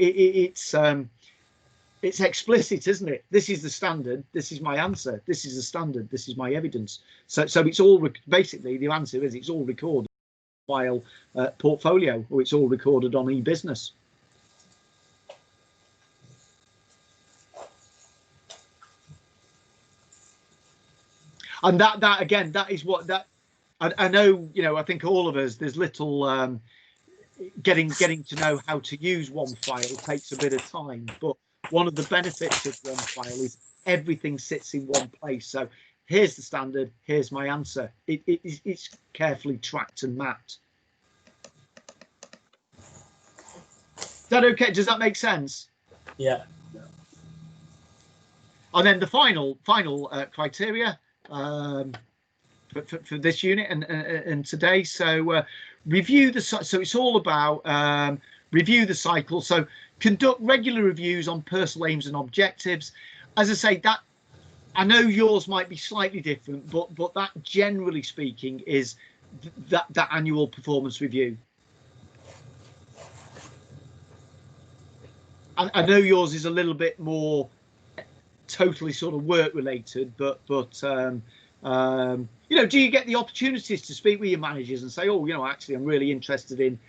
it's explicit, isn't it? This is the standard. This is my answer. This is the standard. This is my evidence. So it's all basically the answer is it's all recorded file portfolio, or it's all recorded on e-business. And that again, that is what that I know. You know, I think all of us, there's little getting to know how to use one file takes a bit of time, but one of the benefits of one file is everything sits in one place. So here's the standard, here's my answer. It's carefully tracked and mapped. Is that okay? Does that make sense? Yeah. And then the final criteria for this unit and today. So review so it's all about review the cycle. So conduct regular reviews on personal aims and objectives. As I say, that I know yours might be slightly different, but that generally speaking is that annual performance review. I know yours is a little bit more totally sort of work related, but you know, do you get the opportunities to speak with your managers and say, oh, you know, actually I'm really interested in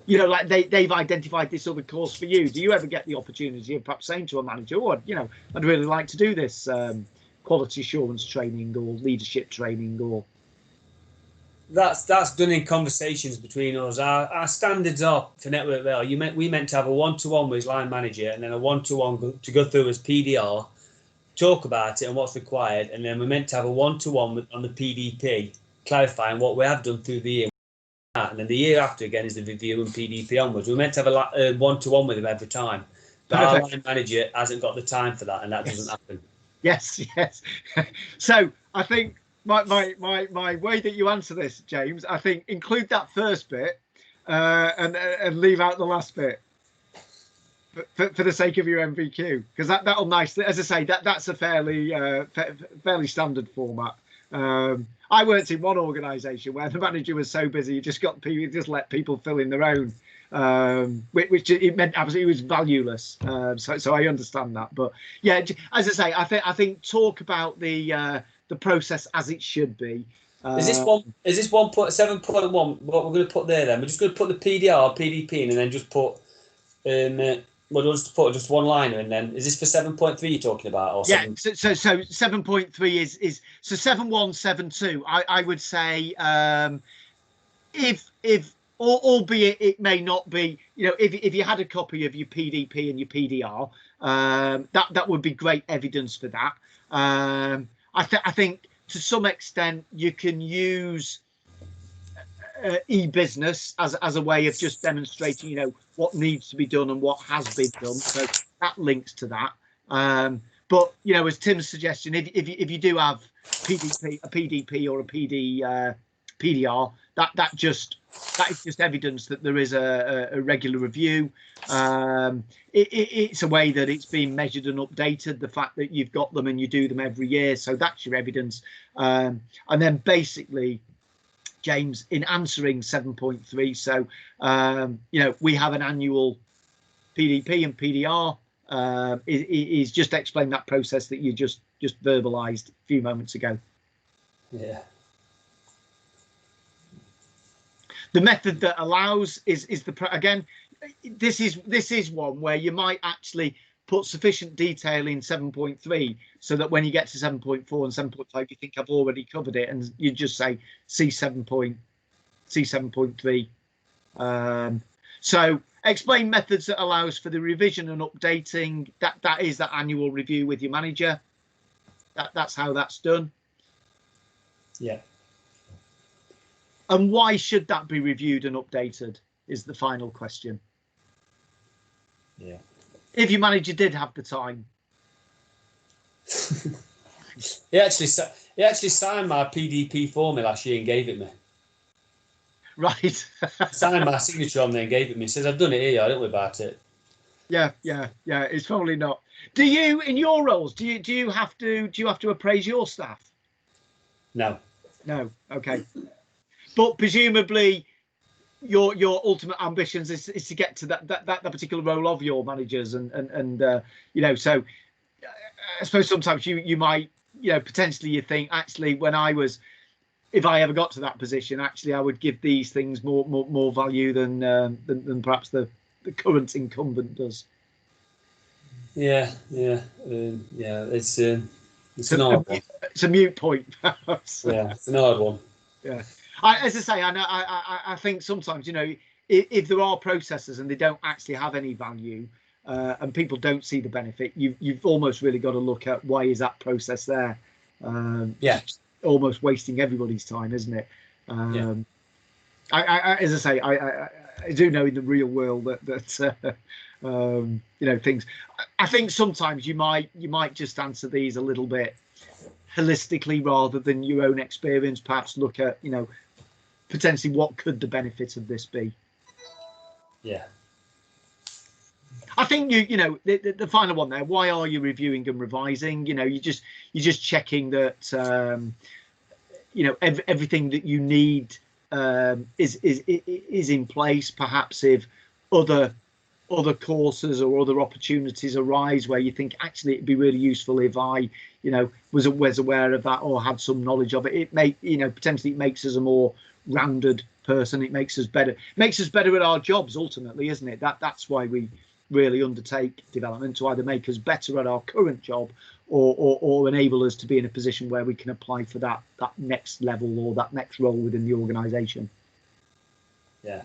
you know, like they've identified this other course for you? Do you ever get the opportunity of perhaps saying to a manager, oh, you know, I'd really like to do this quality assurance training or leadership training? Or that's done in conversations between us. Our standards are for Network Rail. We meant to have a one-to-one with his line manager, and then a one-to-one to go through as PDR, talk about it and what's required, and then we're meant to have a one-to-one on the PDP, clarifying what we have done through the year. And then the year after again is the review and PDP onwards. We're meant to have a one-to-one with him every time, but our line manager hasn't got the time for that, and that doesn't happen. Yes. So I think my way that you answer this, James, I think include that first bit and leave out the last bit for the sake of your NVQ, because that'll nicely, as I say, that's a fairly standard format. I worked in one organisation where the manager was so busy, you just let people fill in their own, which it meant absolutely it was valueless. So I understand that, but yeah, as I say, I think talk about the process as it should be. Is this 1.7.1 what we're going to put there? Then we're just going to put the PDR, PDP in, and then just put Well, just put just one liner, and then is this for 7.3 you're talking about? Or yeah. So 7.3 is so 7172. I would say if albeit it may not be, you know, if you had a copy of your PDP and your PDR, that would be great evidence for that. I think to some extent you can use e-business as a way of just demonstrating, you know, what needs to be done and what has been done. So that links to that. But you know, as Tim's suggestion, if you do have a PDP or a PDR, that is just evidence that there is a regular review. It's a way that it's been measured and updated, the fact that you've got them and you do them every year, so that's your evidence. And then basically, James, in answering 7.3, so you know, we have an annual PDP and PDR. Is just explain that process that you just verbalized a few moments ago. Yeah. The method that allows is again, this is one where you might actually put sufficient detail in 7.3 so that when you get to 7.4 and 7.5 you think I've already covered it, and you just say see 7.3. So explain methods that allows for the revision and updating. That is that annual review with your manager. That's how that's done. Yeah. And why should that be reviewed and updated is the final question. Yeah. If your manager did have the time. He actually signed my PDP for me last year and gave it me. Right. Signed my signature on there and gave it me. He says, I've done it here, I don't worry about it. Yeah. It's probably not. Do you, in your roles, do you have to appraise your staff? No. No. Okay. But presumably your ultimate ambitions is to get to that particular role of your managers and you know, so I suppose sometimes you might, you know, potentially you think actually if I ever got to that position, actually I would give these things more value than perhaps the current incumbent does. Yeah. It's an odd one. It's a mute point, perhaps. Yeah, it's an odd one. Yeah. As I say, I think sometimes, you know, if there are processes and they don't actually have any value, and people don't see the benefit, you've almost really got to look at why is that process there. Yeah. Almost wasting everybody's time, isn't it? Yeah. As I say, I do know in the real world that you know, things. I think sometimes you might just answer these a little bit holistically rather than your own experience. Perhaps look at, you know, potentially what could the benefit of this be. Yeah. I think you know the final one there. Why are you reviewing and revising? You know, you're just checking that you know, everything that you need is in place. Perhaps if other courses or other opportunities arise where you think actually it'd be really useful if I, you know, was aware of that or had some knowledge of it. It may, you know, potentially it makes us a more rounded person. It makes us better at our jobs ultimately, isn't it? That's why we really undertake development, to either make us better at our current job or enable us to be in a position where we can apply for that next level or that next role within the organization. Yeah.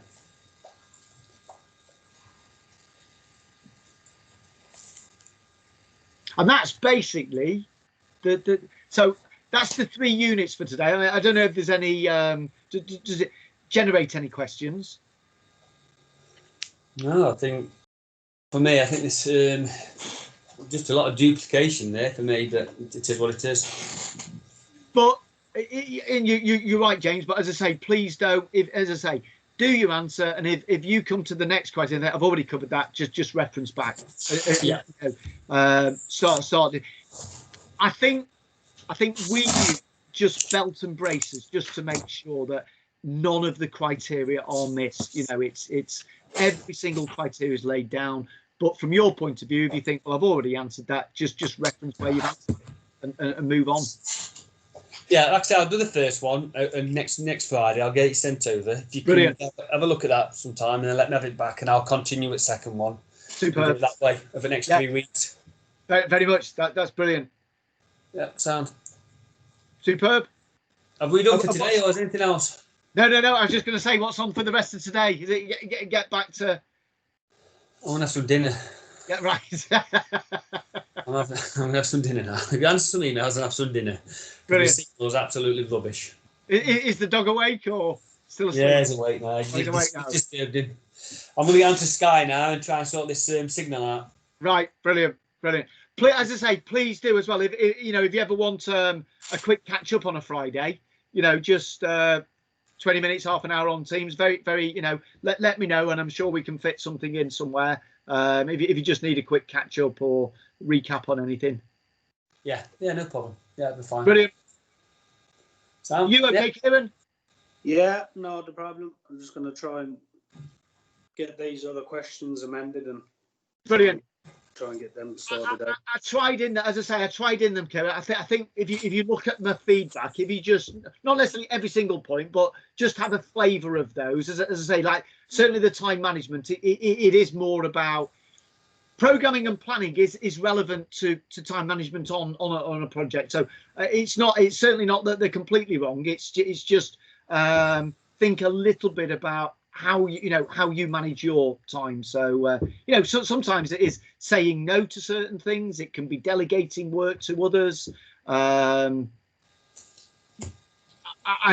And that's basically so that's the 3 units for today. I don't know if there's any does it generate any questions? No, I think for me, I think this just a lot of duplication there for me, but it is what it is. But you're right, James. But as I say, please don't. Do your answer, and if you come to the next question, I've already covered that. Just reference back. Yeah. Start. I think we just belt and braces just to make sure that none of the criteria are missed. You know, it's every single criteria is laid down. But from your point of view, if you think, well, I've already answered that, just reference where you've answered it and move on. Yeah, like I said, I'll do the first one, and next Friday I'll get it sent over. If you can Brilliant. have a look at that sometime, and then let me have it back, and I'll continue with second one. Superb. That way over the next Yeah. 3 weeks. Very, very much. That's brilliant. Yeah, sound. Superb. Have we done for today, or is there anything else? No. I was just going to say, what's on for the rest of today? Is it get back to? I want to have some dinner. Yeah, right. I'm gonna have some dinner now. If you answer some emails and have some dinner. Brilliant. The signal's absolutely rubbish. Is the dog awake or still asleep? Yeah, he's awake now. He's awake now. I'm going to get onto Sky now and try and sort this signal out. Right, brilliant. As I say, please do as well. If you know, if you ever want a quick catch up on a Friday, you know, just 20 minutes, half an hour on Teams. Very, very, you know, let me know, and I'm sure we can fit something in somewhere. If you just need a quick catch up or recap on anything. Yeah, no problem. Yeah, it'll be fine. Brilliant. Sam, You okay, Kieran? Yeah, no problem. I'm just going to try and get these other questions amended and Brilliant. Try and get them sorted out. I tried in, as I say, I tried in them, Kieran. I think if you look at my feedback, if you just not necessarily every single point, but just have a flavour of those, as I say, like certainly the time management, it is more about programming and planning is relevant to time management on a project. So it's certainly not that they're completely wrong. It's just think a little bit about how you manage your time. So so sometimes it is saying no to certain things. It can be delegating work to others. I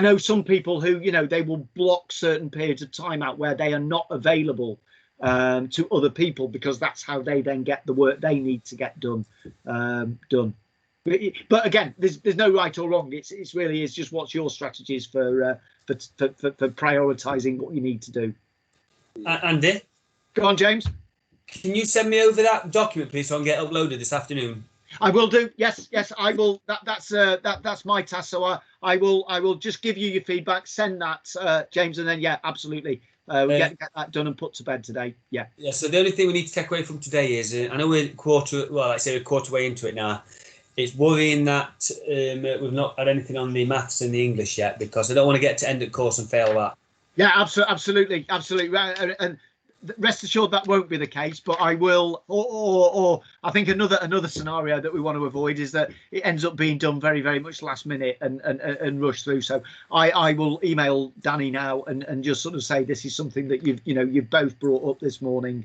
know some people who they will block certain periods of time out where they are not available to other people, because that's how they then get the work they need to get done. But again, there's no right or wrong. It's really is just what's your strategies for prioritizing what you need to do. Andy, go on, James. Can you send me over that document, please, so I can get uploaded this afternoon? I will do. Yes, I will. That's my task. So I will just give you your feedback, send that, James, and then absolutely. We get that done and put to bed today. Yeah. So the only thing we need to take away from today is, I know we're a quarter way into it now. It's worrying that we've not had anything on the maths and the English yet, because I don't want to get to end of course and fail that. Yeah, absolutely. And rest assured that won't be the case. But I will, or I think another scenario that we want to avoid is that it ends up being done very, very much last minute and rushed through. So I will email Danny now and just sort of say this is something that you've both brought up this morning.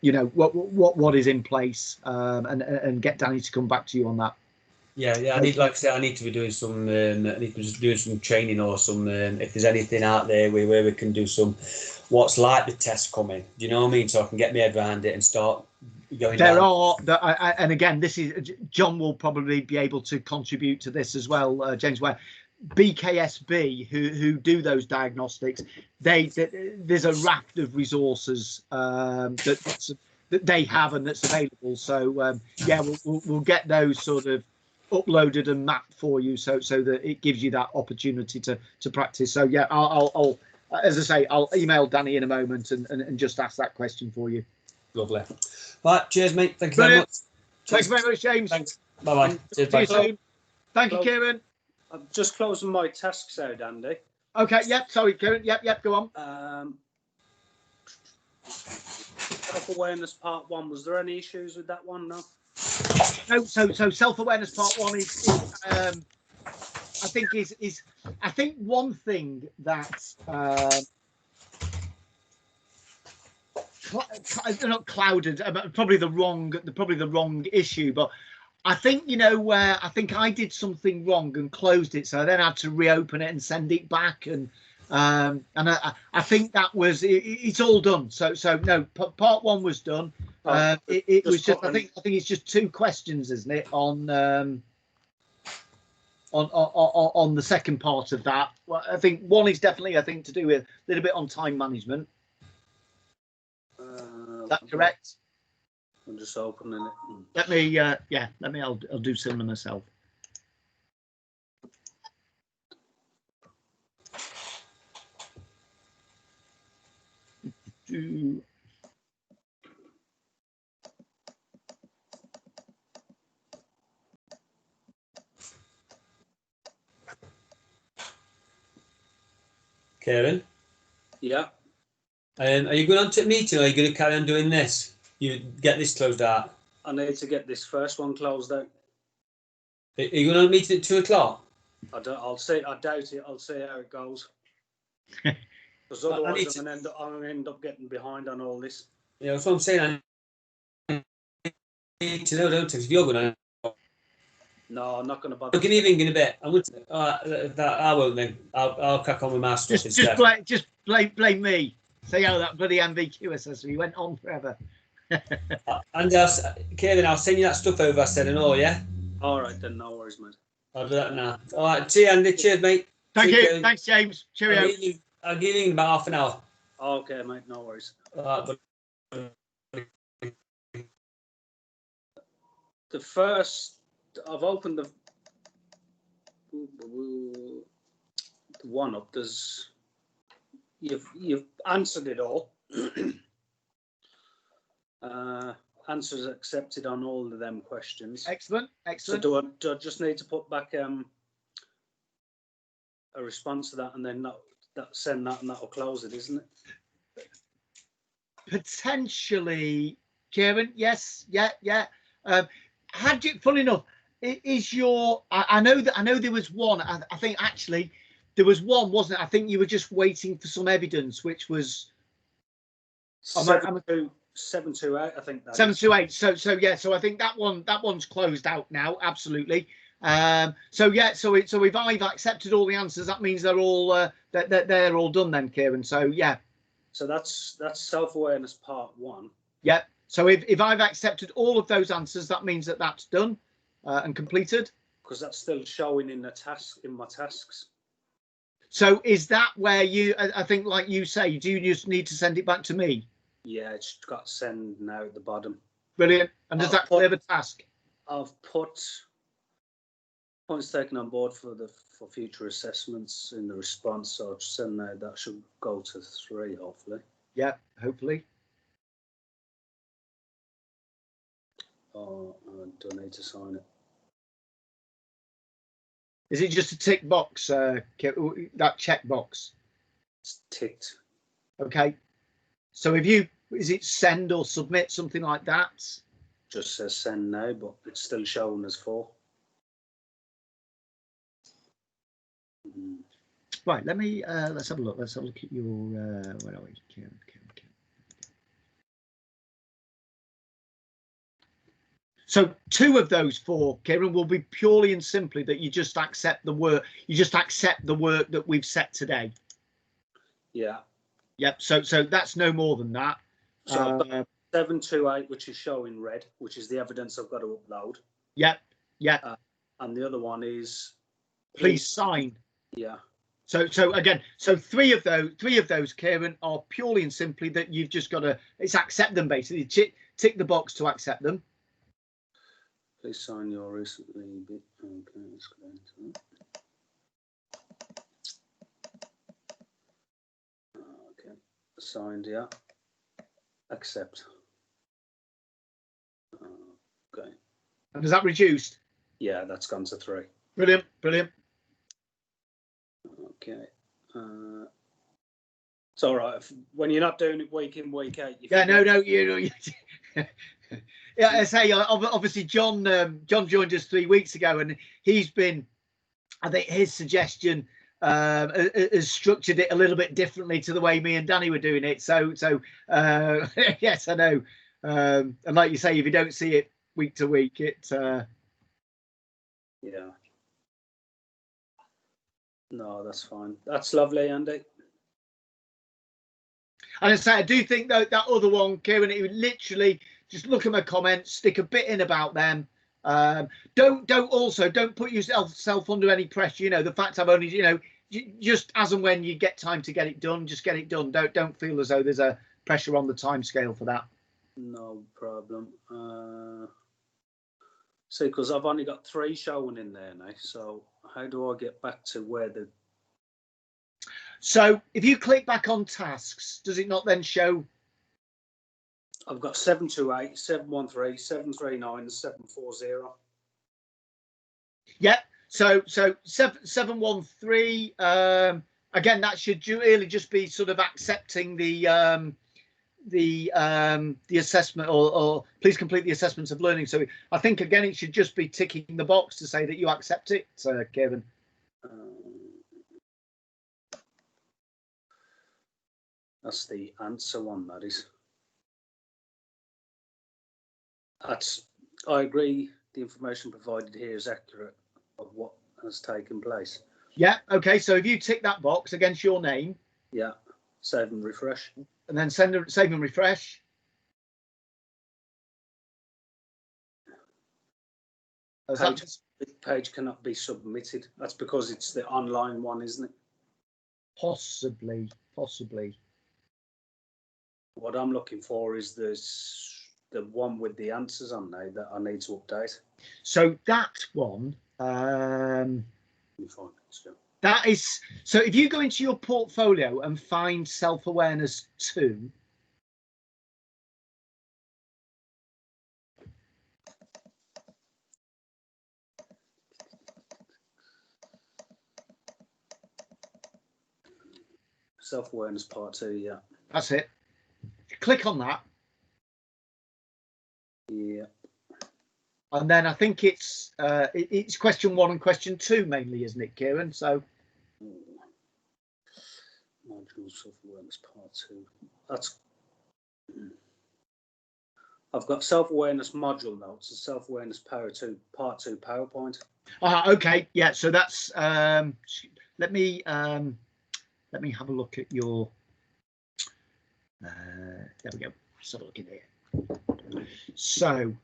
What is in place, and get Danny to come back to you on that. I need, like I said, I need to be doing some. I need to be just doing some training or some. If there's anything out there where we can do some, what's like the test coming. Do you know what I mean? So I can get my head around it and start going. And again, this is John will probably be able to contribute to this as well, James. Where BKSB, who do those diagnostics, there's a raft of resources that they have and that's available. So we'll get those sort of uploaded and mapped for you, so that it gives you that opportunity to practice. So I'll as I say, I'll email Danny in a moment and just ask that question for you. Lovely. Right, cheers, mate. Thank you very much. Thanks very much, James. Thanks. Bye. See you soon. Thank you, Kieran. I'm just closing my tasks out, Andy. Okay. Yep. Sorry, Kieran. Yep. Go on. Self-awareness part 1. Was there any issues with that one? No. No. So self-awareness part 1 is I think one thing that not clouded, probably the wrong issue, but I think where I think I did something wrong and closed it, so I then had to reopen it and send it back, and I think that was it's all done. So no, part 1 was done. It was just I think it's just 2 questions, isn't it, on the second part of that. Well, I think one is definitely to do with a little bit on time management. Is that correct? I'm just opening it. Let me I'll do similar myself. Kieran? Yeah. Are you going on to a meeting, or are you going to carry on doing this? You get this closed out. I need to get this first one closed out. Are you going on a meeting at 2 o'clock? I'll see. I doubt it. I'll see how it goes. Because otherwise, I'm gonna end up getting behind on all this. Yeah, that's what I'm saying. I need to know, don't I? If you're going to. No, I'm not going to bother. We can even in a bit. I won't then. I'll crack on with my stuff instead. Just blame me. See how that bloody NVQ assessment went on forever. And Kevin, I'll send you that stuff over I said and all, yeah? All right then, no worries, mate. I'll do that now. All right, see you, Andy. Cheers, mate. Thank you. Thanks, James. Cheerio. I'll give you in about half an hour. Okay, mate, no worries. The first, I've opened the one up. There's you've answered it all. Answers accepted on all of them questions. Excellent. So do I just need to put back a response to that, and then send that, and that'll close it, isn't it? Potentially, Kieran. Yes. Yeah. Had you, full enough, is your? I know there was one. I think actually there was one, wasn't it? I think you were just waiting for some evidence, which was 728. I think that 728. So yeah. So I think that one's closed out now. Absolutely. So if I've accepted all the answers, that means they're all they're all done then, Kieran. So yeah. So that's self-awareness part 1. Yep. So if I've accepted all of those answers, that means that's done and completed. Because that's still showing in my tasks. So is that where I think, like you say, do you just need to send it back to me? Yeah, it's got send now at the bottom. Brilliant. And does that clear the task? I've put points taken on board for future assessments in the response. So I'll send that should go to 3, hopefully. Yeah, hopefully. Oh, I don't need to sign it. Is it just a tick box, that check box? It's ticked. Okay. So is it send or submit, something like that? Just says send now, but it's still showing as 4. Right, let's have a look. Let's have a look at your where are we? So 2 of those 4, Kieran, will be purely and simply that you just accept the work. You just accept the work that we've set today. Yeah. Yep. So that's no more than that. So 728, which is showing red, which is the evidence I've got to upload. Yep. And the other one is please sign. Yeah. So again, 3 of those, Kieran, are purely and simply that you've just got to accept them, basically. Tick the box to accept them. Please sign your recently bit. Okay, let's go into it. Okay, signed. Yeah. Accept. Okay. And is that reduced? Yeah, that's gone to 3. Brilliant. Okay. It's all right when you're not doing it week in, week out. Yeah, I say obviously John joined us 3 weeks ago, and he's been, I think his suggestion has structured it a little bit differently to the way me and Danny were doing it. So yes, I know. And like you say, if you don't see it week to week, it's yeah. No, that's fine. That's lovely, Andy. And I say, I do think that other one, Kieran, it would literally just look at my comments, stick a bit in about them. Don't put yourself under any pressure. You know, the fact I've only, just as and when you get time to get it done, just get it done. Don't feel as though there's a pressure on the time scale for that. No problem. See, because I've only got 3 showing in there now. So how do I get back to where the... So if you click back on tasks, does it not then show? I've got 728, 713, 739, and 740. Yeah. So 713, again, that should really just be sort of accepting the assessment, or please complete the assessments of learning. So I think again it should just be ticking the box to say that you accept it. So Kieran. That's the answer one, that is. I agree the information provided here is accurate of what has taken place. Yeah, okay, so if you tick that box against your name. Yeah, save and refresh. And then save and refresh. The page cannot be submitted. That's because it's the online one, isn't it? Possibly. What I'm looking for is the one with the answers on there that I need to update. So that one, that is, so if you go into your portfolio and find self-awareness 2, self-awareness part 2, yeah. That's it. Click on that. Yeah. And then I think it's question 1 and question 2 mainly, isn't it, Kieran? So module self-awareness part 2. That's I've got self-awareness module notes and self-awareness part 2 PowerPoint. Okay, yeah. So that's let me have a look at your. There we go. Let's have a look in here. So.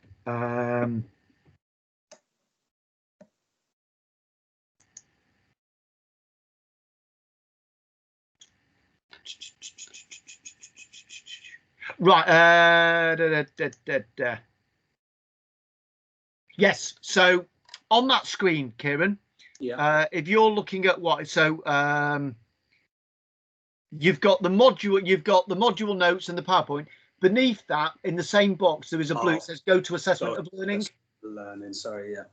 Right. Yes. So on that screen, Kieran. Yeah. If you're looking at what, so you've got the module notes and the PowerPoint. Beneath that, in the same box, there is a blue. It says "Go to assessment of learning." Learning. Sorry. Yeah.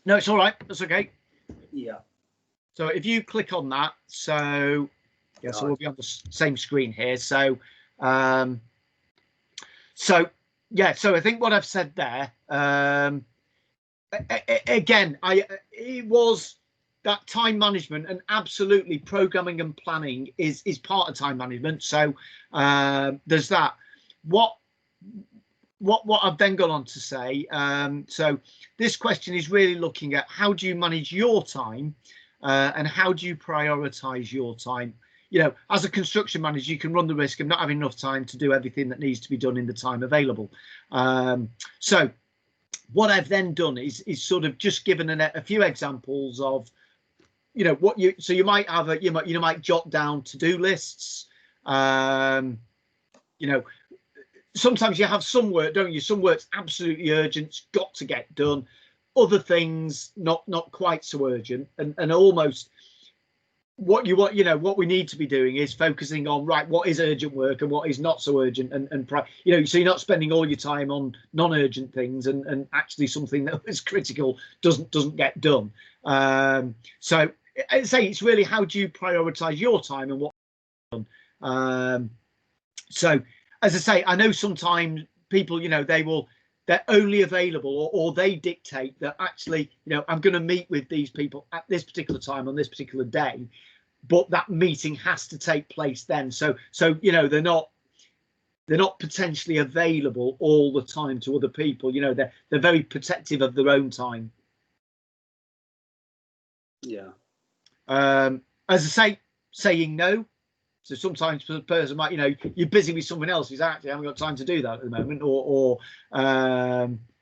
No, it's all right. That's okay. Yeah. So if you click on that, so yeah, so we'll be on the same screen here. So, so yeah, so I think what I've said there, again, it was that time management, and absolutely programming and planning is part of time management. So there's that. What I've then gone on to say, so this question is really looking at how do you manage your time and how do you prioritize your time. You know, as a construction manager, you can run the risk of not having enough time to do everything that needs to be done in the time available. So what I've then done is sort of just given a few examples of, you know, what you, so you might have you might jot down to-do lists. You know, sometimes you have some work, don't you? Some work's absolutely urgent, it's got to get done. Other things not quite so urgent, and almost what we need to be doing is focusing on, right, what is urgent work and what is not so urgent, and you know, so you're not spending all your time on non-urgent things, and actually something that is critical doesn't get done. So I'd say it's really how do you prioritize your time and what so as I say, I know sometimes people, you know, they're only available, or they dictate that actually, you know, I'm going to meet with these people at this particular time on this particular day, but that meeting has to take place then. So you know, they're not potentially available all the time to other people. You know, they're very protective of their own time. Yeah. As I say, saying no. So sometimes the person might, you know, you're busy with someone else who's actually haven't got time to do that at the moment, or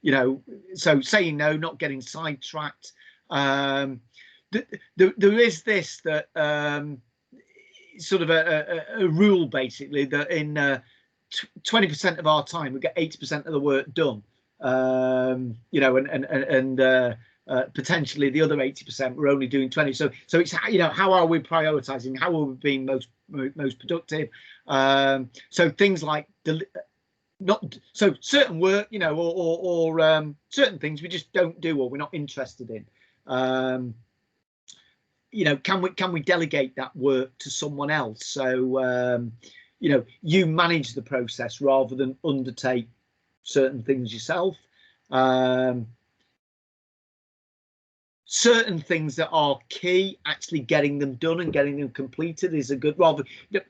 you know, so saying no, not getting sidetracked. There is this that sort of a rule basically that in 20% of our time we get 80% of the work done. You know, and potentially the other 80% we're only doing 20. So it's, you know, how are we prioritizing? How are we being most productive? So things like certain work, you know, or certain things we just don't do or we're not interested in. you know, can we delegate that work to someone else? So, you know, you manage the process rather than undertake certain things yourself. Certain things that are key, actually getting them done and getting them completed is a good, rather,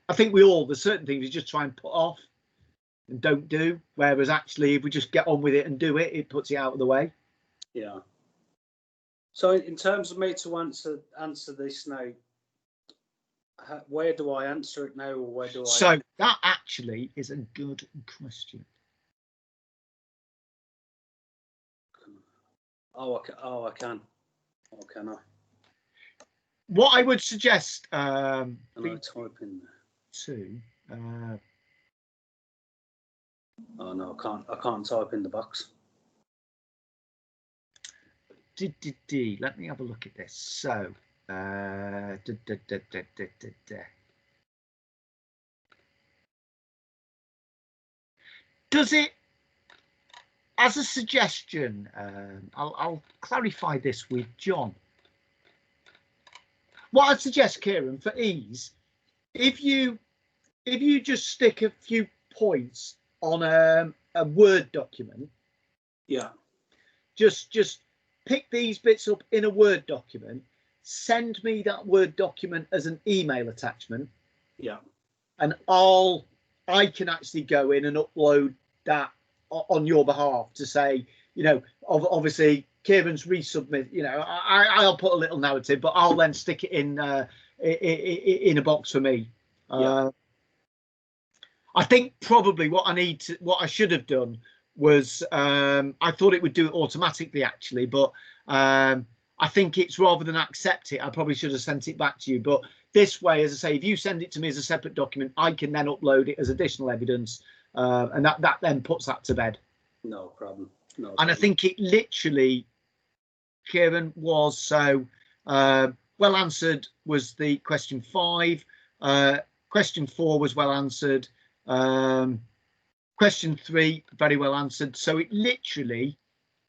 I think there's certain things we just try and put off and don't do, whereas actually if we just get on with it and do it, it puts it out of the way. Yeah. So in terms of me to answer this now, where do I answer it now, or where do I? So that actually is a good question. Oh, I can. Oh, can I? What I would suggest, Can I type in there? too. Oh no, I can't type in the box. Let me have a look at this. So, does it, as a suggestion, I'll clarify this with John. What I'd suggest, Kieran, for ease, if you just stick a few points on a Word document, Yeah. just pick these bits up in a Word document, send me that Word document as an email attachment. Yeah. And I can actually go in and upload that on your behalf to say, you know, obviously Kieran's resubmit, you know, I'll put a little narrative, but I'll then stick it in a box for me. Yeah. I think probably what I should have done was, I thought it would do it automatically actually, but I think it's, rather than accept it, I probably should have sent it back to you. But this way, as I say, if you send it to me as a separate document, I can then upload it as additional evidence, and that then puts that to bed. No problem. No. And I think it literally, Kieran, was so well answered was the question 5. Question 4 was well answered. Question 3 very well answered. So it literally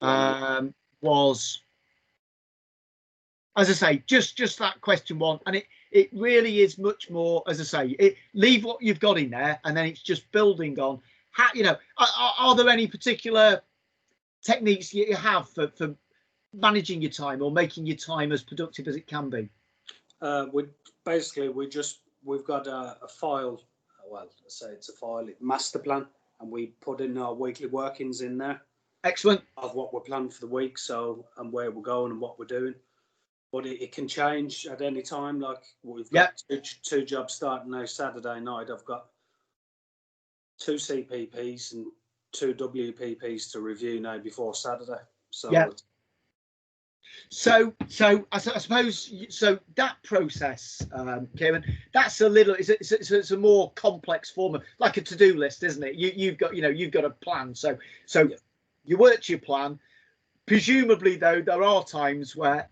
was, as I say, just that question 1, and it really is much more, as I say, leave what you've got in there, and then it's just building on how, you know, are there any particular techniques you have for managing your time or making your time as productive as it can be? We've got a file. Well, I say it's a file, master plan, and we put in our weekly workings in there. Excellent. Of what we're planning for the week, so, and where we're going and what we're doing. But it can change at any time. Like we've got two jobs starting now Saturday night. I've got 2 CPPs and 2 WPPs to review now before Saturday. So yeah. So I suppose, so that process, Kieran, that's a little, it's a more complex form of, like a to-do list, isn't it? You've got a plan. So yeah. You work your plan. Presumably, though, there are times where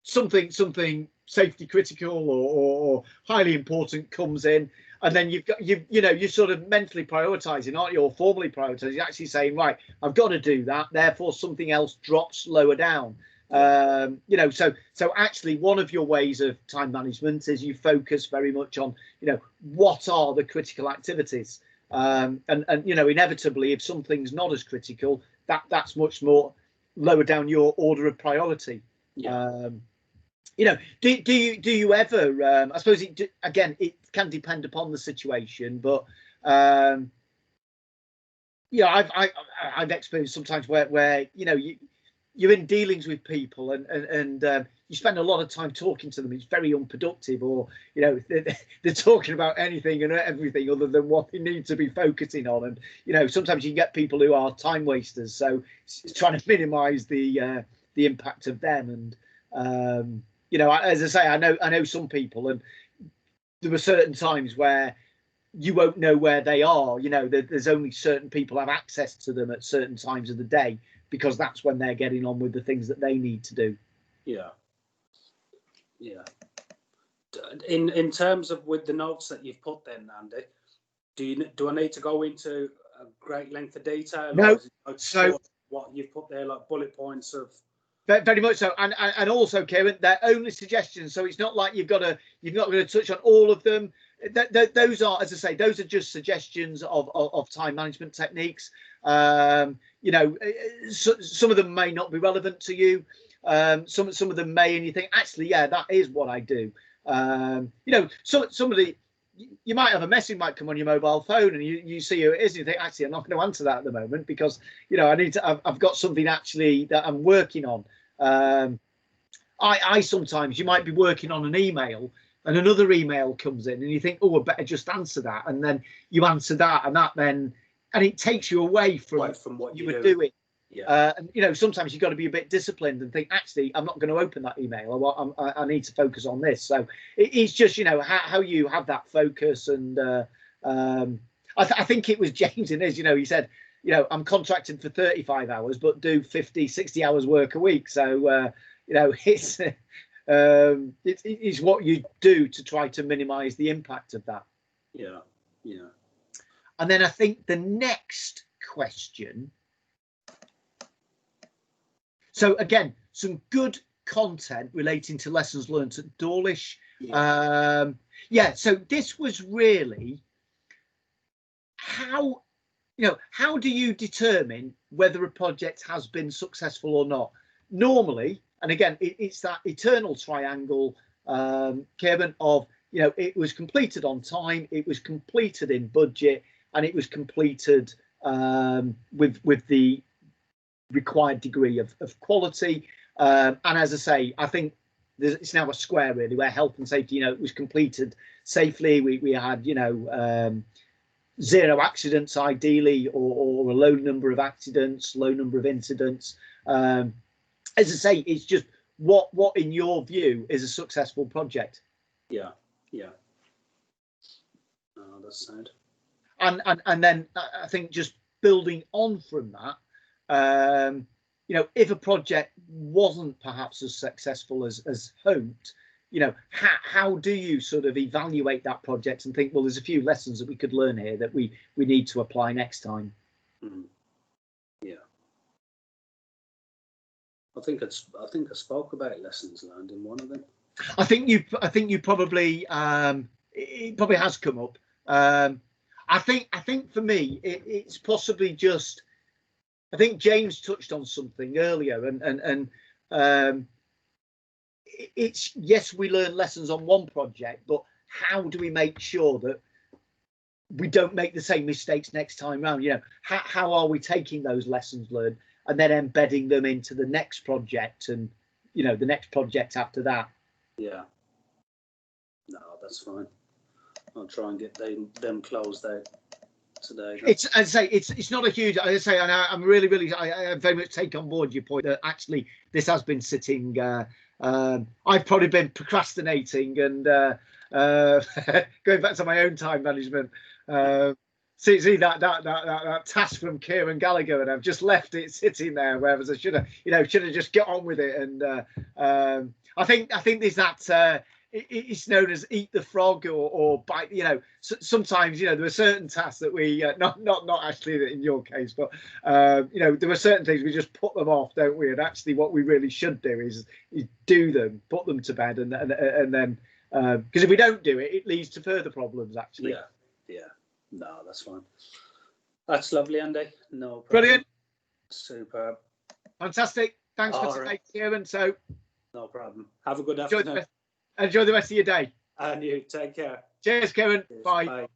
something safety critical or highly important comes in, and then you're sort of mentally prioritizing, aren't you, or formally prioritizing, you're actually saying, right, I've got to do that, therefore something else drops lower down. You know, so actually one of your ways of time management is you focus very much on, you know, what are the critical activities, and you know, inevitably if something's not as critical, that's much more lower down your order of priority. Yeah. You know, do you ever, I suppose again it can depend upon the situation, but yeah, I've experienced sometimes where you know, you're in dealings with people and you spend a lot of time talking to them. It's very unproductive, or you know, they're talking about anything and everything other than what they need to be focusing on. And you know, sometimes you get people who are time wasters, so it's trying to minimise the impact of them. And you know, as I say, I know some people, and there were certain times where you won't know where they are. You know, there's only certain people have access to them at certain times of the day, because that's when they're getting on with the things that they need to do. Yeah. Yeah. In terms of with the notes that you've put then, Andy, do I need to go into a great length of detail? No. So what you've put there, like bullet points of Very much so, and also, Kieran, they're only suggestions, so it's not like you're not going to touch on all of them. Those are, as I say, those are just suggestions of time management techniques. You know, some of them may not be relevant to you. Some of them may, and you think, actually, yeah, that is what I do. You know, some of the, you might have a message might come on your mobile phone, and you see who it is, and you think, actually, I'm not going to answer that at the moment because, you know, I've got something actually that I'm working on. I sometimes, you might be working on an email and another email comes in and you think, oh, I better just answer that, and then you answer that, and it takes you away from what you were doing. Yeah. And you know, sometimes you've got to be a bit disciplined and think, actually, I'm not going to open that email. I need to focus on this. So it's just, you know, how you have that focus. And I think it was James in his, you know, he said, you know, I'm contracted for 35 hours, but do 50, 60 hours work a week. So, you know, it's what you do to try to minimize the impact of that. Yeah. Yeah. And then I think the next question. So again, some good content relating to lessons learned at Dawlish. Yeah. Yeah. So this was really how do you determine whether a project has been successful or not? Normally, and again, it's that eternal triangle, Kevin, of, you know, it was completed on time, it was completed in budget, and it was completed with the required degree of quality. And as I say, I think it's now a square really, where health and safety, you know, it was completed safely. We had, you know, 0 accidents ideally, or a low number of accidents, low number of incidents. As I say, it's just what in your view is a successful project? Yeah. Oh, that's sad. And then I think just building on from that, you know, if a project wasn't perhaps as successful as hoped, you know, how do you sort of evaluate that project and think, well, there's a few lessons that we could learn here that we need to apply next time? Mm-hmm. Yeah. I think I spoke about lessons learned in one of them. I think you probably it probably has come up. I think for me it's possibly just, I think James touched on something earlier, and it's, yes, we learn lessons on one project, but how do we make sure that we don't make the same mistakes next time round? You know, how are we taking those lessons learned and then embedding them into the next project, and, you know, the next project after that? Yeah. No, that's fine. I'll try and get them closed out today. It's, as I say, it's not a huge, as I say, and I'm really I very much take on board your point that actually this has been sitting. I've probably been procrastinating and going back to my own time management. See that task from Kieran Gallagher, and I've just left it sitting there, whereas I should have just get on with it. And I think there's that. It's known as eat the frog or bite. You know, sometimes, you know, there are certain tasks that we not actually in your case, but you know, there are certain things we just put them off, don't we? And actually, what we really should do is do them, put them to bed, and then because if we don't do it, it leads to further problems. Actually. Yeah. No, that's fine. That's lovely, Andy. No problem. Brilliant. Superb. Fantastic. Thanks for today, Kieran. So. No problem. Have a good afternoon. Enjoy the rest of your day. And you. Take care. Cheers, Kieran. Cheers. Bye. Bye.